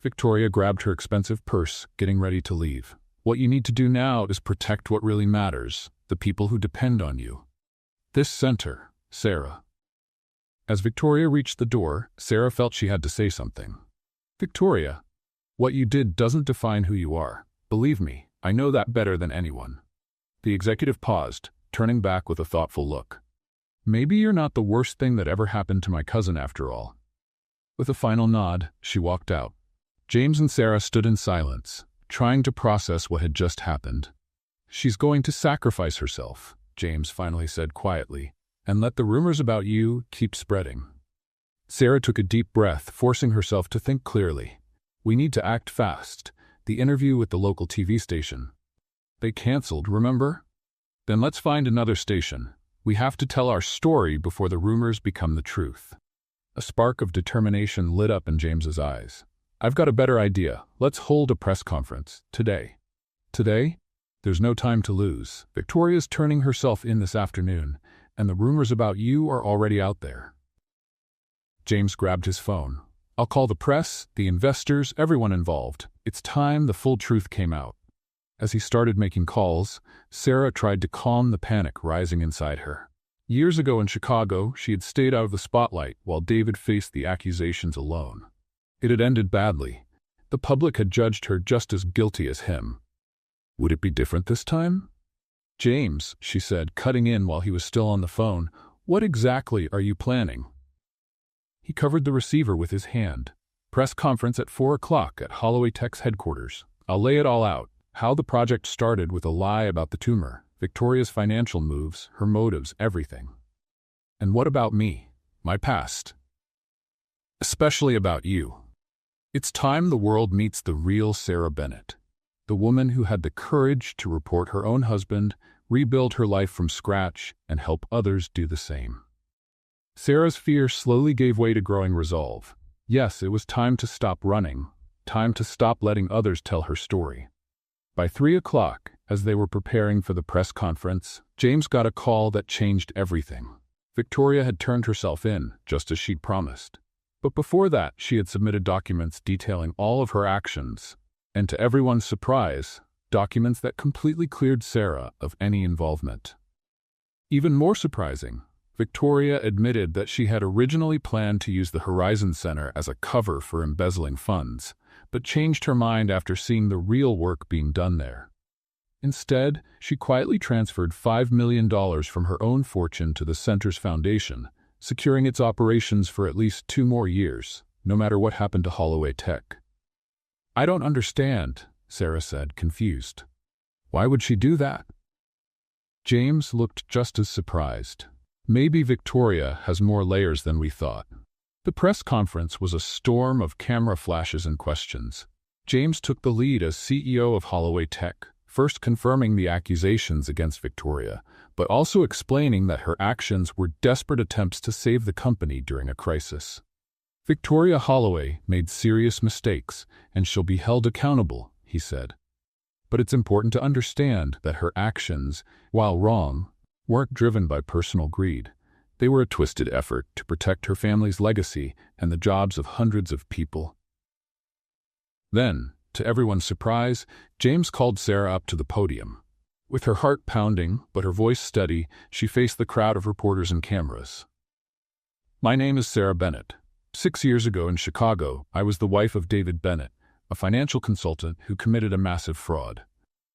Victoria grabbed her expensive purse, getting ready to leave. What you need to do now is protect what really matters, the people who depend on you. This center, Sarah. As Victoria reached the door, Sarah felt she had to say something. Victoria, what you did doesn't define who you are. Believe me, I know that better than anyone. The executive paused, turning back with a thoughtful look. Maybe you're not the worst thing that ever happened to my cousin after all. With a final nod, she walked out. James and Sarah stood in silence, trying to process what had just happened. She's going to sacrifice herself, James finally said quietly, and let the rumors about you keep spreading. Sarah took a deep breath, forcing herself to think clearly. We need to act fast. The interview with the local TV station. They canceled, remember? Then let's find another station. We have to tell our story before the rumors become the truth. A spark of determination lit up in James's eyes. I've got a better idea. Let's hold a press conference. Today. Today? There's no time to lose. Victoria's turning herself in this afternoon, and the rumors about you are already out there. James grabbed his phone. I'll call the press, the investors, everyone involved. It's time the full truth came out. As he started making calls, Sarah tried to calm the panic rising inside her. Years ago in Chicago, she had stayed out of the spotlight while David faced the accusations alone. It had ended badly. The public had judged her just as guilty as him. Would it be different this time? James, she said, cutting in while he was still on the phone, what exactly are you planning? He covered the receiver with his hand. Press conference at 4 o'clock at Holloway Tech's headquarters. I'll lay it all out. How the project started with a lie about the tumor, Victoria's financial moves, her motives, everything. And what about me? My past? Especially about you. It's time the world meets the real Sarah Bennett. The woman who had the courage to report her own husband, rebuild her life from scratch, and help others do the same. Sarah's fear slowly gave way to growing resolve. Yes, it was time to stop running, time to stop letting others tell her story. By 3 o'clock, as they were preparing for the press conference, James got a call that changed everything. Victoria had turned herself in, just as she'd promised. But before that, she had submitted documents detailing all of her actions, and to everyone's surprise, documents that completely cleared Sarah of any involvement. Even more surprising, Victoria admitted that she had originally planned to use the Horizon Center as a cover for embezzling funds, but changed her mind after seeing the real work being done there. Instead, she quietly transferred $5 million from her own fortune to the center's foundation, securing its operations for at least 2 more years, no matter what happened to Holloway Tech. "I don't understand," Sarah said, confused. "Why would she do that?" James looked just as surprised. "Maybe Victoria has more layers than we thought." The press conference was a storm of camera flashes and questions. James took the lead as CEO of Holloway Tech, first confirming the accusations against Victoria, but also explaining that her actions were desperate attempts to save the company during a crisis. "Victoria Holloway made serious mistakes, and she'll be held accountable," he said. "But it's important to understand that her actions, while wrong, weren't driven by personal greed. They were a twisted effort to protect her family's legacy and the jobs of hundreds of people." Then, to everyone's surprise, James called Sarah up to the podium. With her heart pounding, but her voice steady, she faced the crowd of reporters and cameras. "My name is Sarah Bennett. 6 years ago in Chicago, I was the wife of David Bennett, a financial consultant who committed a massive fraud.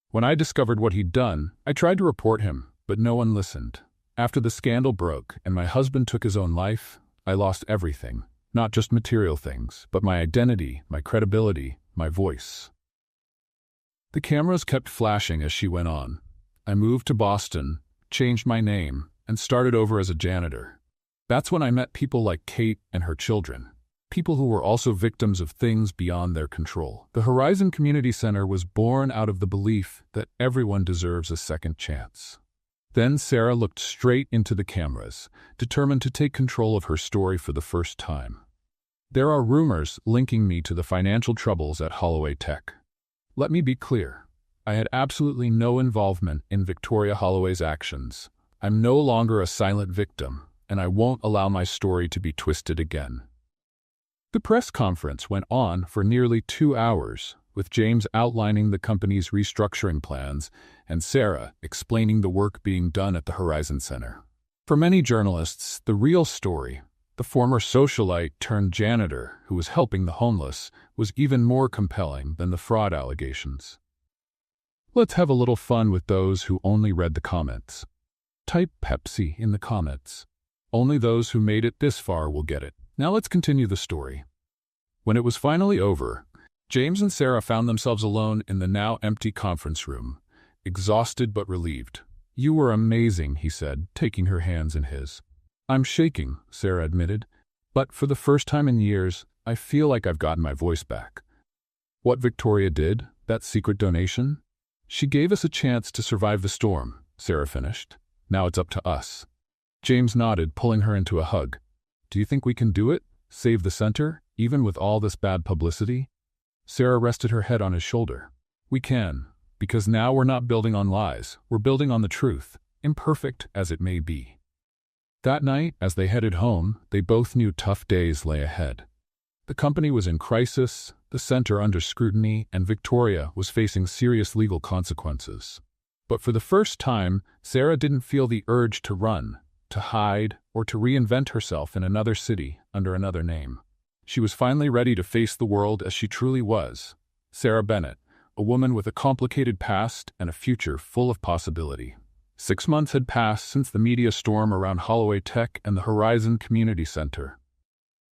When I discovered what he'd done, I tried to report him, but no one listened. After the scandal broke and my husband took his own life, I lost everything. Not just material things, but my identity, my credibility, my voice." The cameras kept flashing as she went on. "I moved to Boston, changed my name, and started over as a janitor. That's when I met people like Kate and her children, people who were also victims of things beyond their control. The Horizon Community Center was born out of the belief that everyone deserves a second chance." Then Sarah looked straight into the cameras, determined to take control of her story for the first time. "There are rumors linking me to the financial troubles at Holloway Tech. Let me be clear. I had absolutely no involvement in Victoria Holloway's actions. I'm no longer a silent victim, and I won't allow my story to be twisted again." The press conference went on for nearly 2 hours, with James outlining the company's restructuring plans and Sarah explaining the work being done at the Horizon Center. For many journalists, the real story, the former socialite turned janitor who was helping the homeless, was even more compelling than the fraud allegations. Let's have a little fun with those who only read the comments. Type Pepsi in the comments. Only those who made it this far will get it. Now let's continue the story. When it was finally over, James and Sarah found themselves alone in the now empty conference room, exhausted but relieved. "You were amazing," he said, taking her hands in his. "I'm shaking," Sarah admitted, "but for the first time in years, I feel like I've gotten my voice back." "What Victoria did, that secret donation? She gave us a chance to survive the storm," Sarah finished. "Now it's up to us." James nodded, pulling her into a hug. "Do you think we can do it? Save the center, even with all this bad publicity?" Sarah rested her head on his shoulder. "We can, because now we're not building on lies, we're building on the truth, imperfect as it may be." That night, as they headed home, they both knew tough days lay ahead. The company was in crisis, the center under scrutiny, and Victoria was facing serious legal consequences. But for the first time, Sarah didn't feel the urge to run, to hide, or to reinvent herself in another city under another name. She was finally ready to face the world as she truly was, Sarah Bennett, a woman with a complicated past and a future full of possibility. 6 months had passed since the media storm around Holloway Tech and the Horizon Community Center.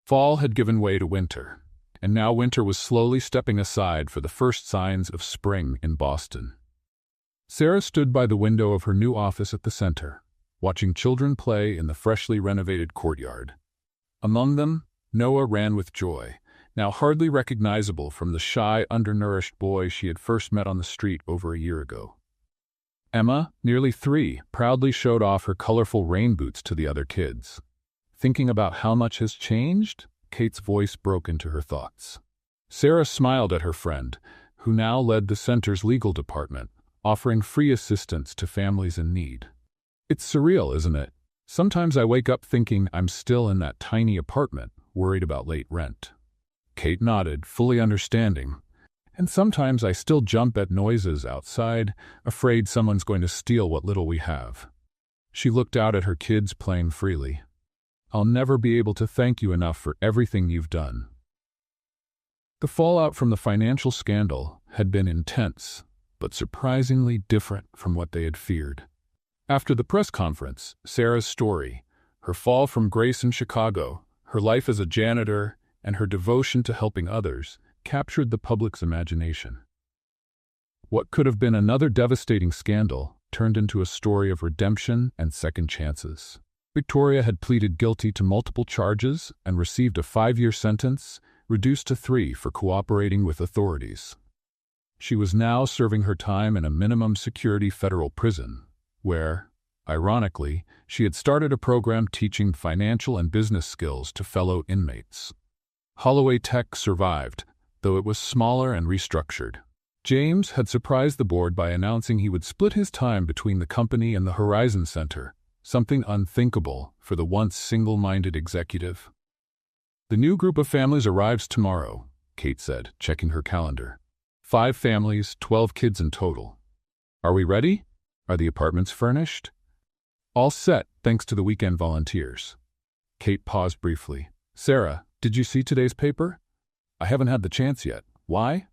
Fall had given way to winter, and now winter was slowly stepping aside for the first signs of spring in Boston. Sarah stood by the window of her new office at the center, watching children play in the freshly renovated courtyard. Among them, Noah ran with joy, now hardly recognizable from the shy, undernourished boy she had first met on the street over a year ago. Emma, nearly 3, proudly showed off her colorful rain boots to the other kids. "Thinking about how much has changed?" Kate's voice broke into her thoughts. Sarah smiled at her friend, who now led the center's legal department, offering free assistance to families in need. "It's surreal, isn't it? Sometimes I wake up thinking I'm still in that tiny apartment, worried about late rent." Kate nodded, fully understanding. "And sometimes I still jump at noises outside, afraid someone's going to steal what little we have." She looked out at her kids playing freely. "I'll never be able to thank you enough for everything you've done." The fallout from the financial scandal had been intense, but surprisingly different from what they had feared. After the press conference, Sarah's story, her fall from grace in Chicago, her life as a janitor, and her devotion to helping others, captured the public's imagination. What could have been another devastating scandal turned into a story of redemption and second chances. Victoria had pleaded guilty to multiple charges and received a 5-year sentence, reduced to 3 for cooperating with authorities. She was now serving her time in a minimum security federal prison, where, ironically, she had started a program teaching financial and business skills to fellow inmates. Holloway Tech survived, though it was smaller and restructured. James had surprised the board by announcing he would split his time between the company and the Horizon Center, something unthinkable for the once single-minded executive. "The new group of families arrives tomorrow," Kate said, checking her calendar. 5 families, 12 kids in total. "Are we ready? Are the apartments furnished?" "All set, thanks to the weekend volunteers." Kate paused briefly. "Sarah, did you see today's paper?" "I haven't had the chance yet. Why?"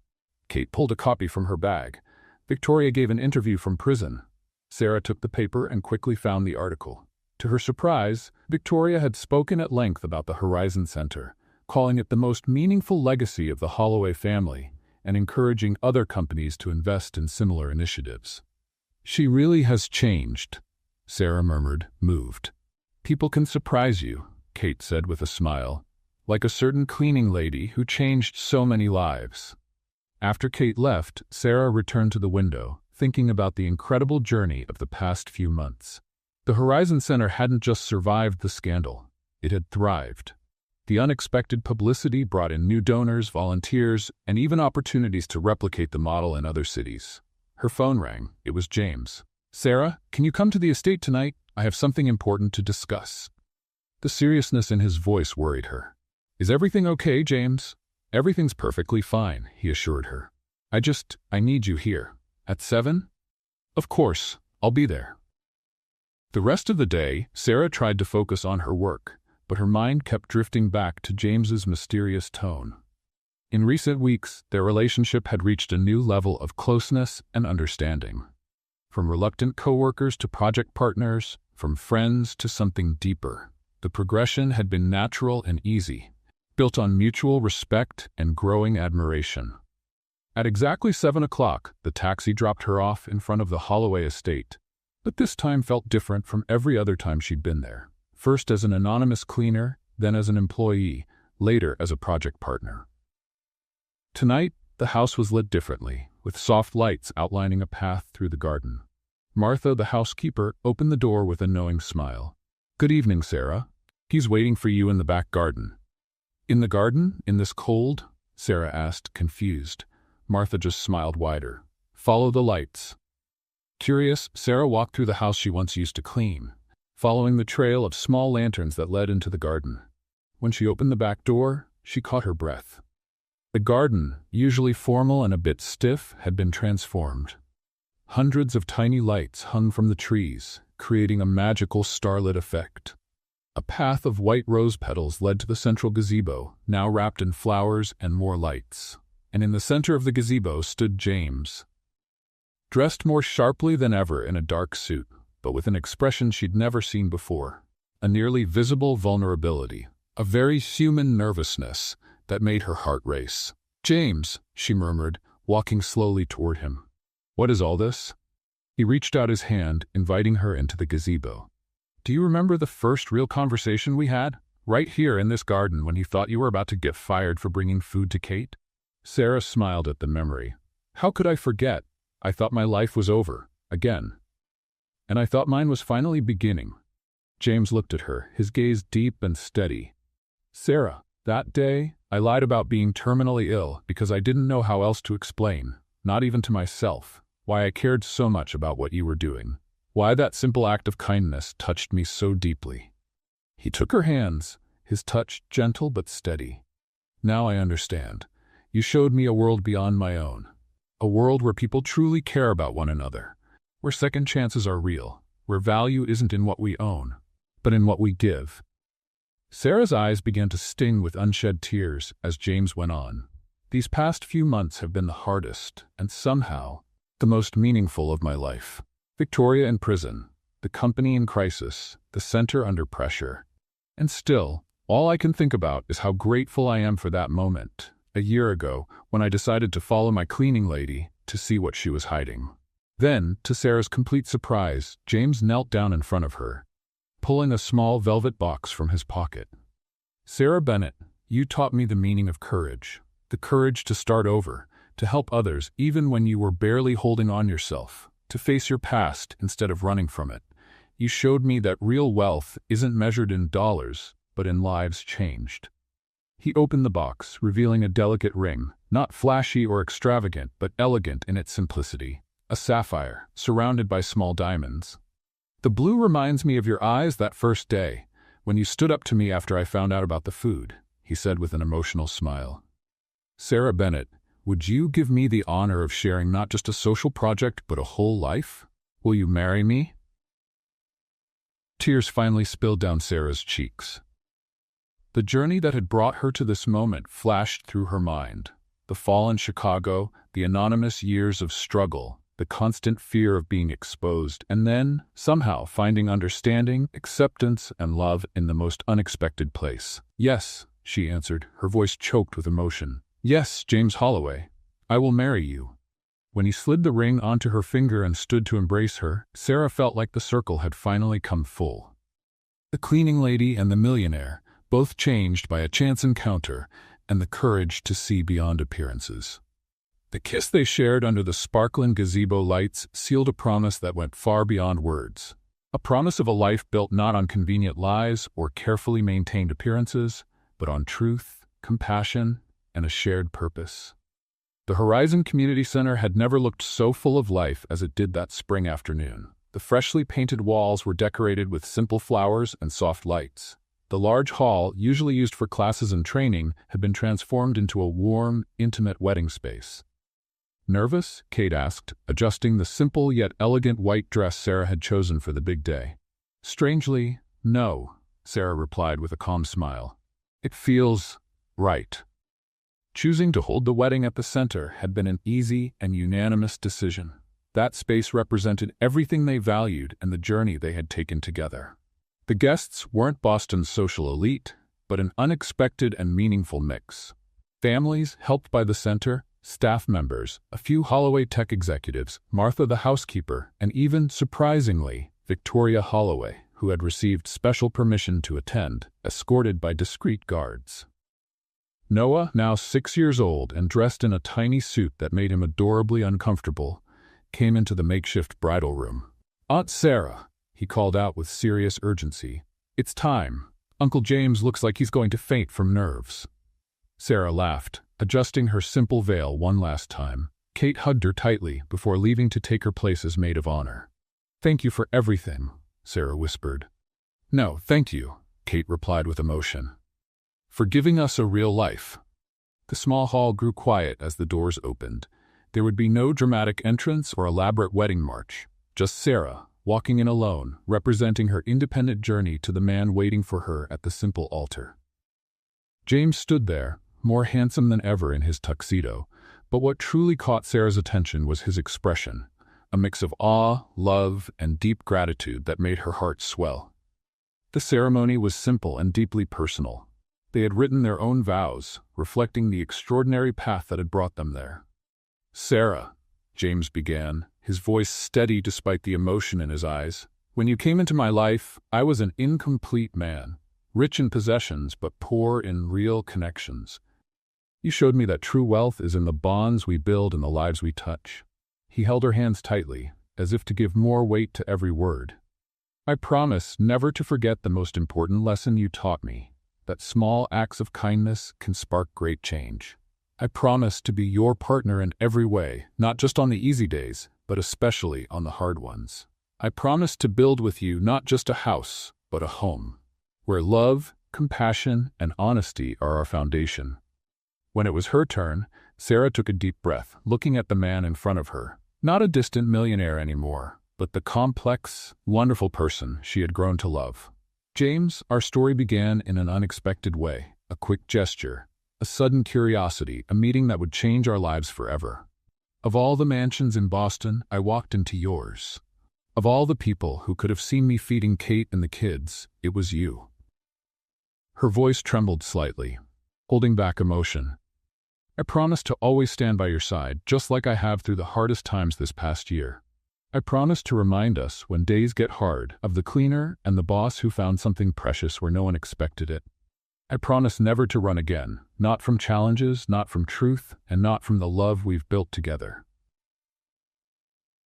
Kate pulled a copy from her bag. Victoria gave an interview from prison. Sarah took the paper and quickly found the article. To her surprise, Victoria had spoken at length about the Horizon Center, calling it the most meaningful legacy of the Holloway family and encouraging other companies to invest in similar initiatives. "She really has changed," Sarah murmured, moved. "People can surprise you," Kate said with a smile, "like a certain cleaning lady who changed so many lives." After Kate left, Sarah returned to the window, thinking about the incredible journey of the past few months. The Horizon Center hadn't just survived the scandal, it had thrived. The unexpected publicity brought in new donors, volunteers, and even opportunities to replicate the model in other cities. Her phone rang. It was James. "Sarah, can you come to the estate tonight? I have something important to discuss." The seriousness in his voice worried her. "Is everything okay, James?" "Everything's perfectly fine," he assured her. I need you here. At 7? "Of course, I'll be there." The rest of the day, Sarah tried to focus on her work, but her mind kept drifting back to James's mysterious tone. In recent weeks, their relationship had reached a new level of closeness and understanding. From reluctant coworkers to project partners, from friends to something deeper, the progression had been natural and easy, built on mutual respect and growing admiration. At exactly 7 o'clock, the taxi dropped her off in front of the Holloway estate, but this time felt different from every other time she'd been there. First as an anonymous cleaner, then as an employee, later as a project partner. Tonight, the house was lit differently, with soft lights outlining a path through the garden. Martha, the housekeeper, opened the door with a knowing smile. "Good evening, Sarah. He's waiting for you in the back garden." "In the garden? In this cold?" Sarah asked, confused. Martha just smiled wider. "Follow the lights." Curious, Sarah walked through the house she once used to clean, following the trail of small lanterns that led into the garden. When she opened the back door, she caught her breath. The garden, usually formal and a bit stiff, had been transformed. Hundreds of tiny lights hung from the trees, creating a magical starlit effect. A path of white rose petals led to the central gazebo, now wrapped in flowers and more lights. And in the center of the gazebo stood James, dressed more sharply than ever in a dark suit, but with an expression she'd never seen before. A nearly visible vulnerability, a very human nervousness that made her heart race. "James," she murmured, walking slowly toward him. "What is all this?" He reached out his hand, inviting her into the gazebo. "Do you remember the first real conversation we had? Right here in this garden when you thought you were about to get fired for bringing food to Kate?" Sarah smiled at the memory. "How could I forget? I thought my life was over, again. And I thought mine was finally beginning." James looked at her, his gaze deep and steady. "Sarah, that day, I lied about being terminally ill because I didn't know how else to explain, not even to myself, why I cared so much about what you were doing. Why that simple act of kindness touched me so deeply." He took her hands, his touch gentle but steady. "Now I understand. You showed me a world beyond my own. A world where people truly care about one another, where second chances are real, where value isn't in what we own, but in what we give." Sarah's eyes began to sting with unshed tears as James went on. These past few months have been the hardest, and somehow, the most meaningful of my life. Victoria in prison, the company in crisis, the center under pressure. And still, all I can think about is how grateful I am for that moment, a year ago, when I decided to follow my cleaning lady to see what she was hiding. Then, to Sarah's complete surprise, James knelt down in front of her, pulling a small velvet box from his pocket. "Sarah Bennett, you taught me the meaning of courage, the courage to start over, to help others even when you were barely holding on yourself, to face your past instead of running from it. You showed me that real wealth isn't measured in dollars, but in lives changed." He opened the box, revealing a delicate ring, not flashy or extravagant, but elegant in its simplicity. A sapphire, surrounded by small diamonds. "The blue reminds me of your eyes that first day, when you stood up to me after I found out about the food," he said with an emotional smile. "Sarah Bennett, would you give me the honor of sharing not just a social project, but a whole life? Will you marry me?" Tears finally spilled down Sarah's cheeks. The journey that had brought her to this moment flashed through her mind. The fall in Chicago, the anonymous years of struggle, the constant fear of being exposed, and then, somehow, finding understanding, acceptance, and love in the most unexpected place. "Yes," she answered, her voice choked with emotion. "Yes, James Holloway, I will marry you." When he slid the ring onto her finger and stood to embrace her, Sarah felt like the circle had finally come full. The cleaning lady and the millionaire, both changed by a chance encounter and the courage to see beyond appearances. The kiss they shared under the sparkling gazebo lights sealed a promise that went far beyond words. A promise of a life built not on convenient lies or carefully maintained appearances, but on truth, compassion, and a shared purpose. The Horizon Community Center had never looked so full of life as it did that spring afternoon. The freshly painted walls were decorated with simple flowers and soft lights. The large hall, usually used for classes and training, had been transformed into a warm, intimate wedding space. "Nervous?" Kate asked, adjusting the simple yet elegant white dress Sarah had chosen for the big day. "Strangely, no," Sarah replied with a calm smile. "It feels right." Choosing to hold the wedding at the center had been an easy and unanimous decision. That space represented everything they valued and the journey they had taken together. The guests weren't Boston's social elite, but an unexpected and meaningful mix. Families helped by the center, staff members, a few Holloway tech executives, Martha the housekeeper, and even, surprisingly, Victoria Holloway, who had received special permission to attend, escorted by discreet guards. Noah, now 6 years old and dressed in a tiny suit that made him adorably uncomfortable, came into the makeshift bridal room. "Aunt Sarah," he called out with serious urgency, "it's time. Uncle James looks like he's going to faint from nerves." Sarah laughed, adjusting her simple veil one last time. Kate hugged her tightly before leaving to take her place as maid of honor. "Thank you for everything," Sarah whispered. "No, thank you," Kate replied with emotion. "For giving us a real life." The small hall grew quiet as the doors opened. There would be no dramatic entrance or elaborate wedding march, just Sarah, walking in alone, representing her independent journey to the man waiting for her at the simple altar. James stood there, more handsome than ever in his tuxedo, but what truly caught Sarah's attention was his expression, a mix of awe, love, and deep gratitude that made her heart swell. The ceremony was simple and deeply personal. They had written their own vows, reflecting the extraordinary path that had brought them there. "Sarah," James began, his voice steady despite the emotion in his eyes, "when you came into my life, I was an incomplete man, rich in possessions but poor in real connections. You showed me that true wealth is in the bonds we build and the lives we touch." He held her hands tightly, as if to give more weight to every word. "I promise never to forget the most important lesson you taught me, that small acts of kindness can spark great change. I promise to be your partner in every way, not just on the easy days, but especially on the hard ones. I promise to build with you not just a house, but a home, where love, compassion, and honesty are our foundation." When it was her turn, Sarah took a deep breath, looking at the man in front of her. Not a distant millionaire anymore, but the complex, wonderful person she had grown to love. "James, our story began in an unexpected way, a quick gesture, a a sudden curiosity, a meeting that would change our lives forever. Of all the mansions in Boston, I walked into yours. Of all the people who could have seen me feeding Kate and the kids, it was you." Her voice trembled slightly, holding back emotion. "I promise to always stand by your side, just like I have through the hardest times this past year. I promise to remind us, when days get hard, of the cleaner and the boss who found something precious where no one expected it. I promise never to run again, not from challenges, not from truth, and not from the love we've built together."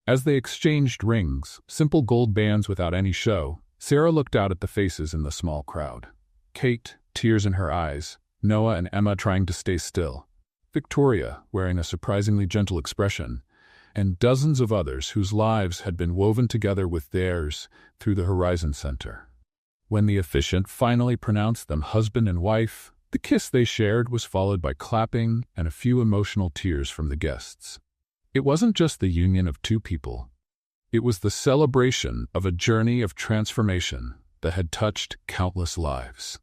As they exchanged rings, simple gold bands without any show, Sarah looked out at the faces in the small crowd. Kate, tears in her eyes, Noah and Emma trying to stay still, Victoria, wearing a surprisingly gentle expression, and dozens of others whose lives had been woven together with theirs through the Horizon Center. When the officiant finally pronounced them husband and wife, the kiss they shared was followed by clapping and a few emotional tears from the guests. It wasn't just the union of two people. It was the celebration of a journey of transformation that had touched countless lives.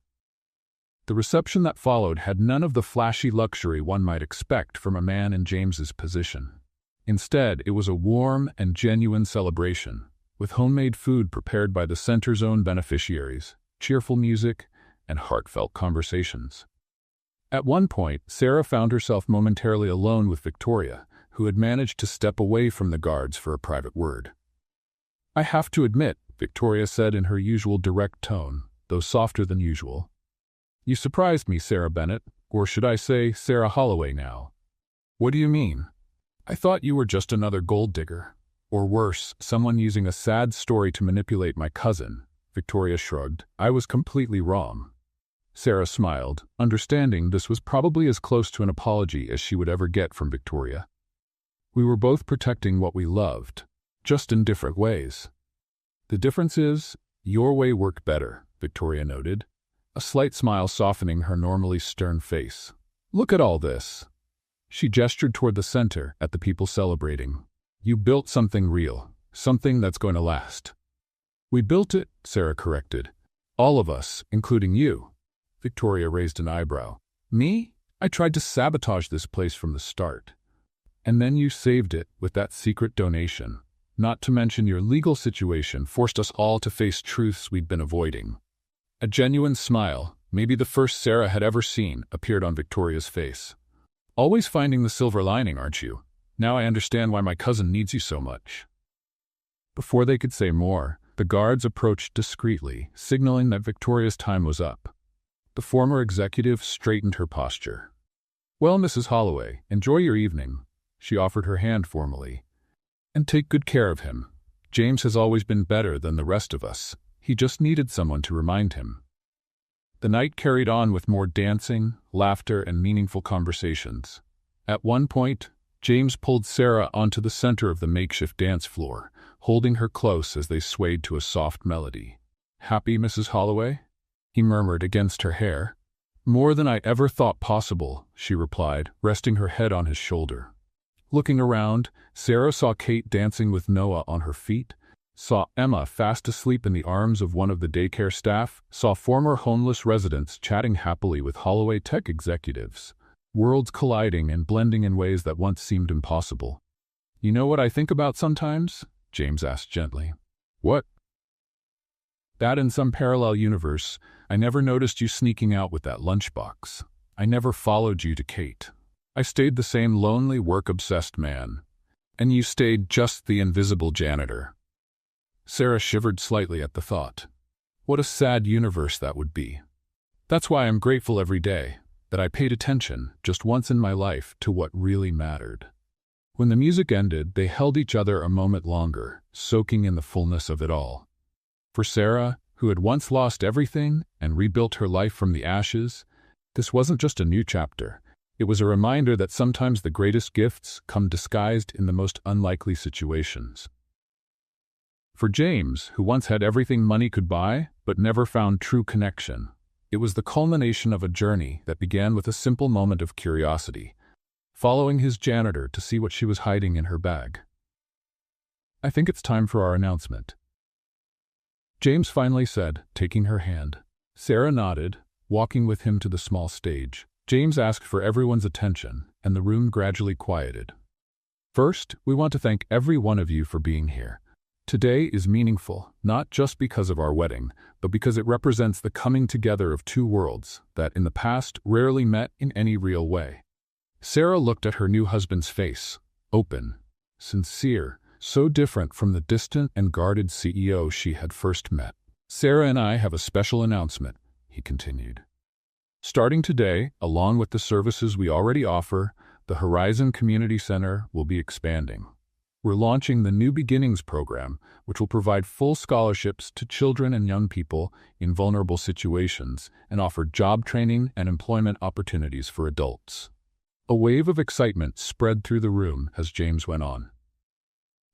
The reception that followed had none of the flashy luxury one might expect from a man in James's position. Instead, it was a warm and genuine celebration, with homemade food prepared by the center's own beneficiaries, cheerful music, and heartfelt conversations. At one point, Sarah found herself momentarily alone with Victoria, who had managed to step away from the guards for a private word. "I have to admit," Victoria said in her usual direct tone, though softer than usual, "you surprised me, Sarah Bennett, or should I say Sarah Holloway now." "What do you mean?" "I thought you were just another gold digger. Or worse, someone using a sad story to manipulate my cousin." Victoria shrugged. "I was completely wrong." Sarah smiled, understanding this was probably as close to an apology as she would ever get from Victoria. "We were both protecting what we loved, just in different ways. The difference is, your way worked better," Victoria noted, a slight smile softening her normally stern face. "Look at all this." She gestured toward the center, at the people celebrating. "You built something real, something that's going to last." "We built it," Sarah corrected. "All of us, including you." Victoria raised an eyebrow. "Me? I tried to sabotage this place from the start. And then you saved it with that secret donation. Not to mention your legal situation forced us all to face truths we'd been avoiding." A genuine smile, maybe the first Sarah had ever seen, appeared on Victoria's face. "Always finding the silver lining, aren't you? Now I understand why my cousin needs you so much." Before they could say more, the guards approached discreetly, signaling that Victoria's time was up. The former executive straightened her posture. "Well, Mrs. Holloway, enjoy your evening." She offered her hand formally. "And take good care of him. James has always been better than the rest of us. He just needed someone to remind him." The night carried on with more dancing, laughter, and meaningful conversations. At one point, James pulled Sarah onto the center of the makeshift dance floor, holding her close as they swayed to a soft melody. "Happy, Mrs. Holloway?" he murmured against her hair. "More than I ever thought possible," she replied, resting her head on his shoulder. Looking around, Sarah saw Kate dancing with Noah on her feet, saw Emma fast asleep in the arms of one of the daycare staff, saw former homeless residents chatting happily with Holloway tech executives, worlds colliding and blending in ways that once seemed impossible. "You know what I think about sometimes?" James asked gently. "What?" "That in some parallel universe, I never noticed you sneaking out with that lunchbox. I never followed you to Kate. I stayed the same lonely, work-obsessed man. And you stayed just the invisible janitor." Sarah shivered slightly at the thought. What a sad universe that would be. "That's why I'm grateful every day, that I paid attention, just once in my life, to what really mattered." When the music ended, they held each other a moment longer, soaking in the fullness of it all. For Sarah, who had once lost everything and rebuilt her life from the ashes, this wasn't just a new chapter. It was a reminder that sometimes the greatest gifts come disguised in the most unlikely situations. For James, who once had everything money could buy, but never found true connection, it was the culmination of a journey that began with a simple moment of curiosity, following his janitor to see what she was hiding in her bag. "I think it's time for our announcement," James finally said, taking her hand. Sarah nodded, walking with him to the small stage. James asked for everyone's attention, and the room gradually quieted. First, we want to thank every one of you for being here. Today is meaningful, not just because of our wedding, but because it represents the coming together of two worlds that, in the past, rarely met in any real way. Sarah looked at her new husband's face, open, sincere, so different from the distant and guarded CEO she had first met. "Sarah and I have a special announcement," he continued. "Starting today, along with the services we already offer, the Horizon Community Center will be expanding. We're launching the New Beginnings program, which will provide full scholarships to children and young people in vulnerable situations and offer job training and employment opportunities for adults." A wave of excitement spread through the room as James went on.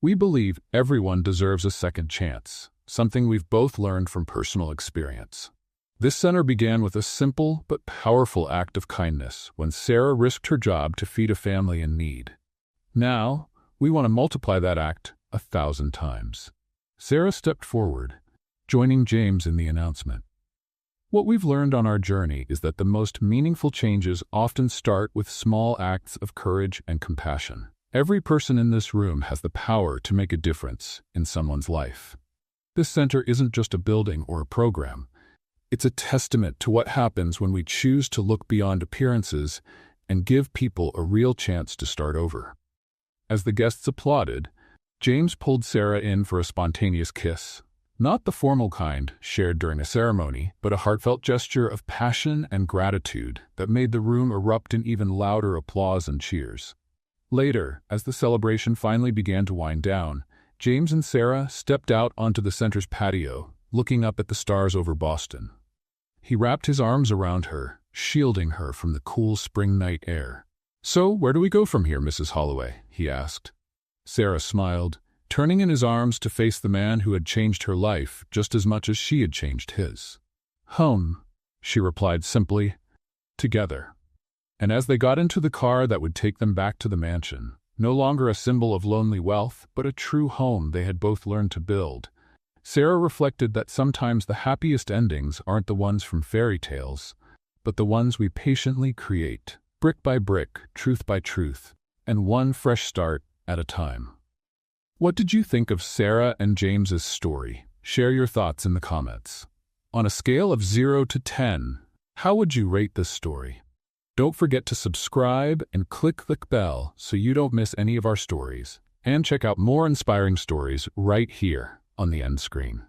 "We believe everyone deserves a second chance, something we've both learned from personal experience. This center began with a simple but powerful act of kindness when Sarah risked her job to feed a family in need. Now, we want to multiply that act 1,000 times." Sarah stepped forward, joining James in the announcement. "What we've learned on our journey is that the most meaningful changes often start with small acts of courage and compassion. Every person in this room has the power to make a difference in someone's life. This center isn't just a building or a program. It's a testament to what happens when we choose to look beyond appearances and give people a real chance to start over." As the guests applauded, James pulled Sarah in for a spontaneous kiss. Not the formal kind shared during a ceremony, but a heartfelt gesture of passion and gratitude that made the room erupt in even louder applause and cheers. Later, as the celebration finally began to wind down, James and Sarah stepped out onto the center's patio, looking up at the stars over Boston. He wrapped his arms around her, shielding her from the cool spring night air. "So, where do we go from here, Mrs. Holloway?" he asked. Sarah smiled, turning in his arms to face the man who had changed her life just as much as she had changed his. "Home," she replied simply. "Together." And as they got into the car that would take them back to the mansion, no longer a symbol of lonely wealth, but a true home they had both learned to build, Sarah reflected that sometimes the happiest endings aren't the ones from fairy tales, but the ones we patiently create, brick by brick, truth by truth, and one fresh start at a time. What did you think of Sarah and James's story? Share your thoughts in the comments. On a scale of 0 to 10, how would you rate this story? Don't forget to subscribe and click the bell so you don't miss any of our stories, and check out more inspiring stories right here on the end screen.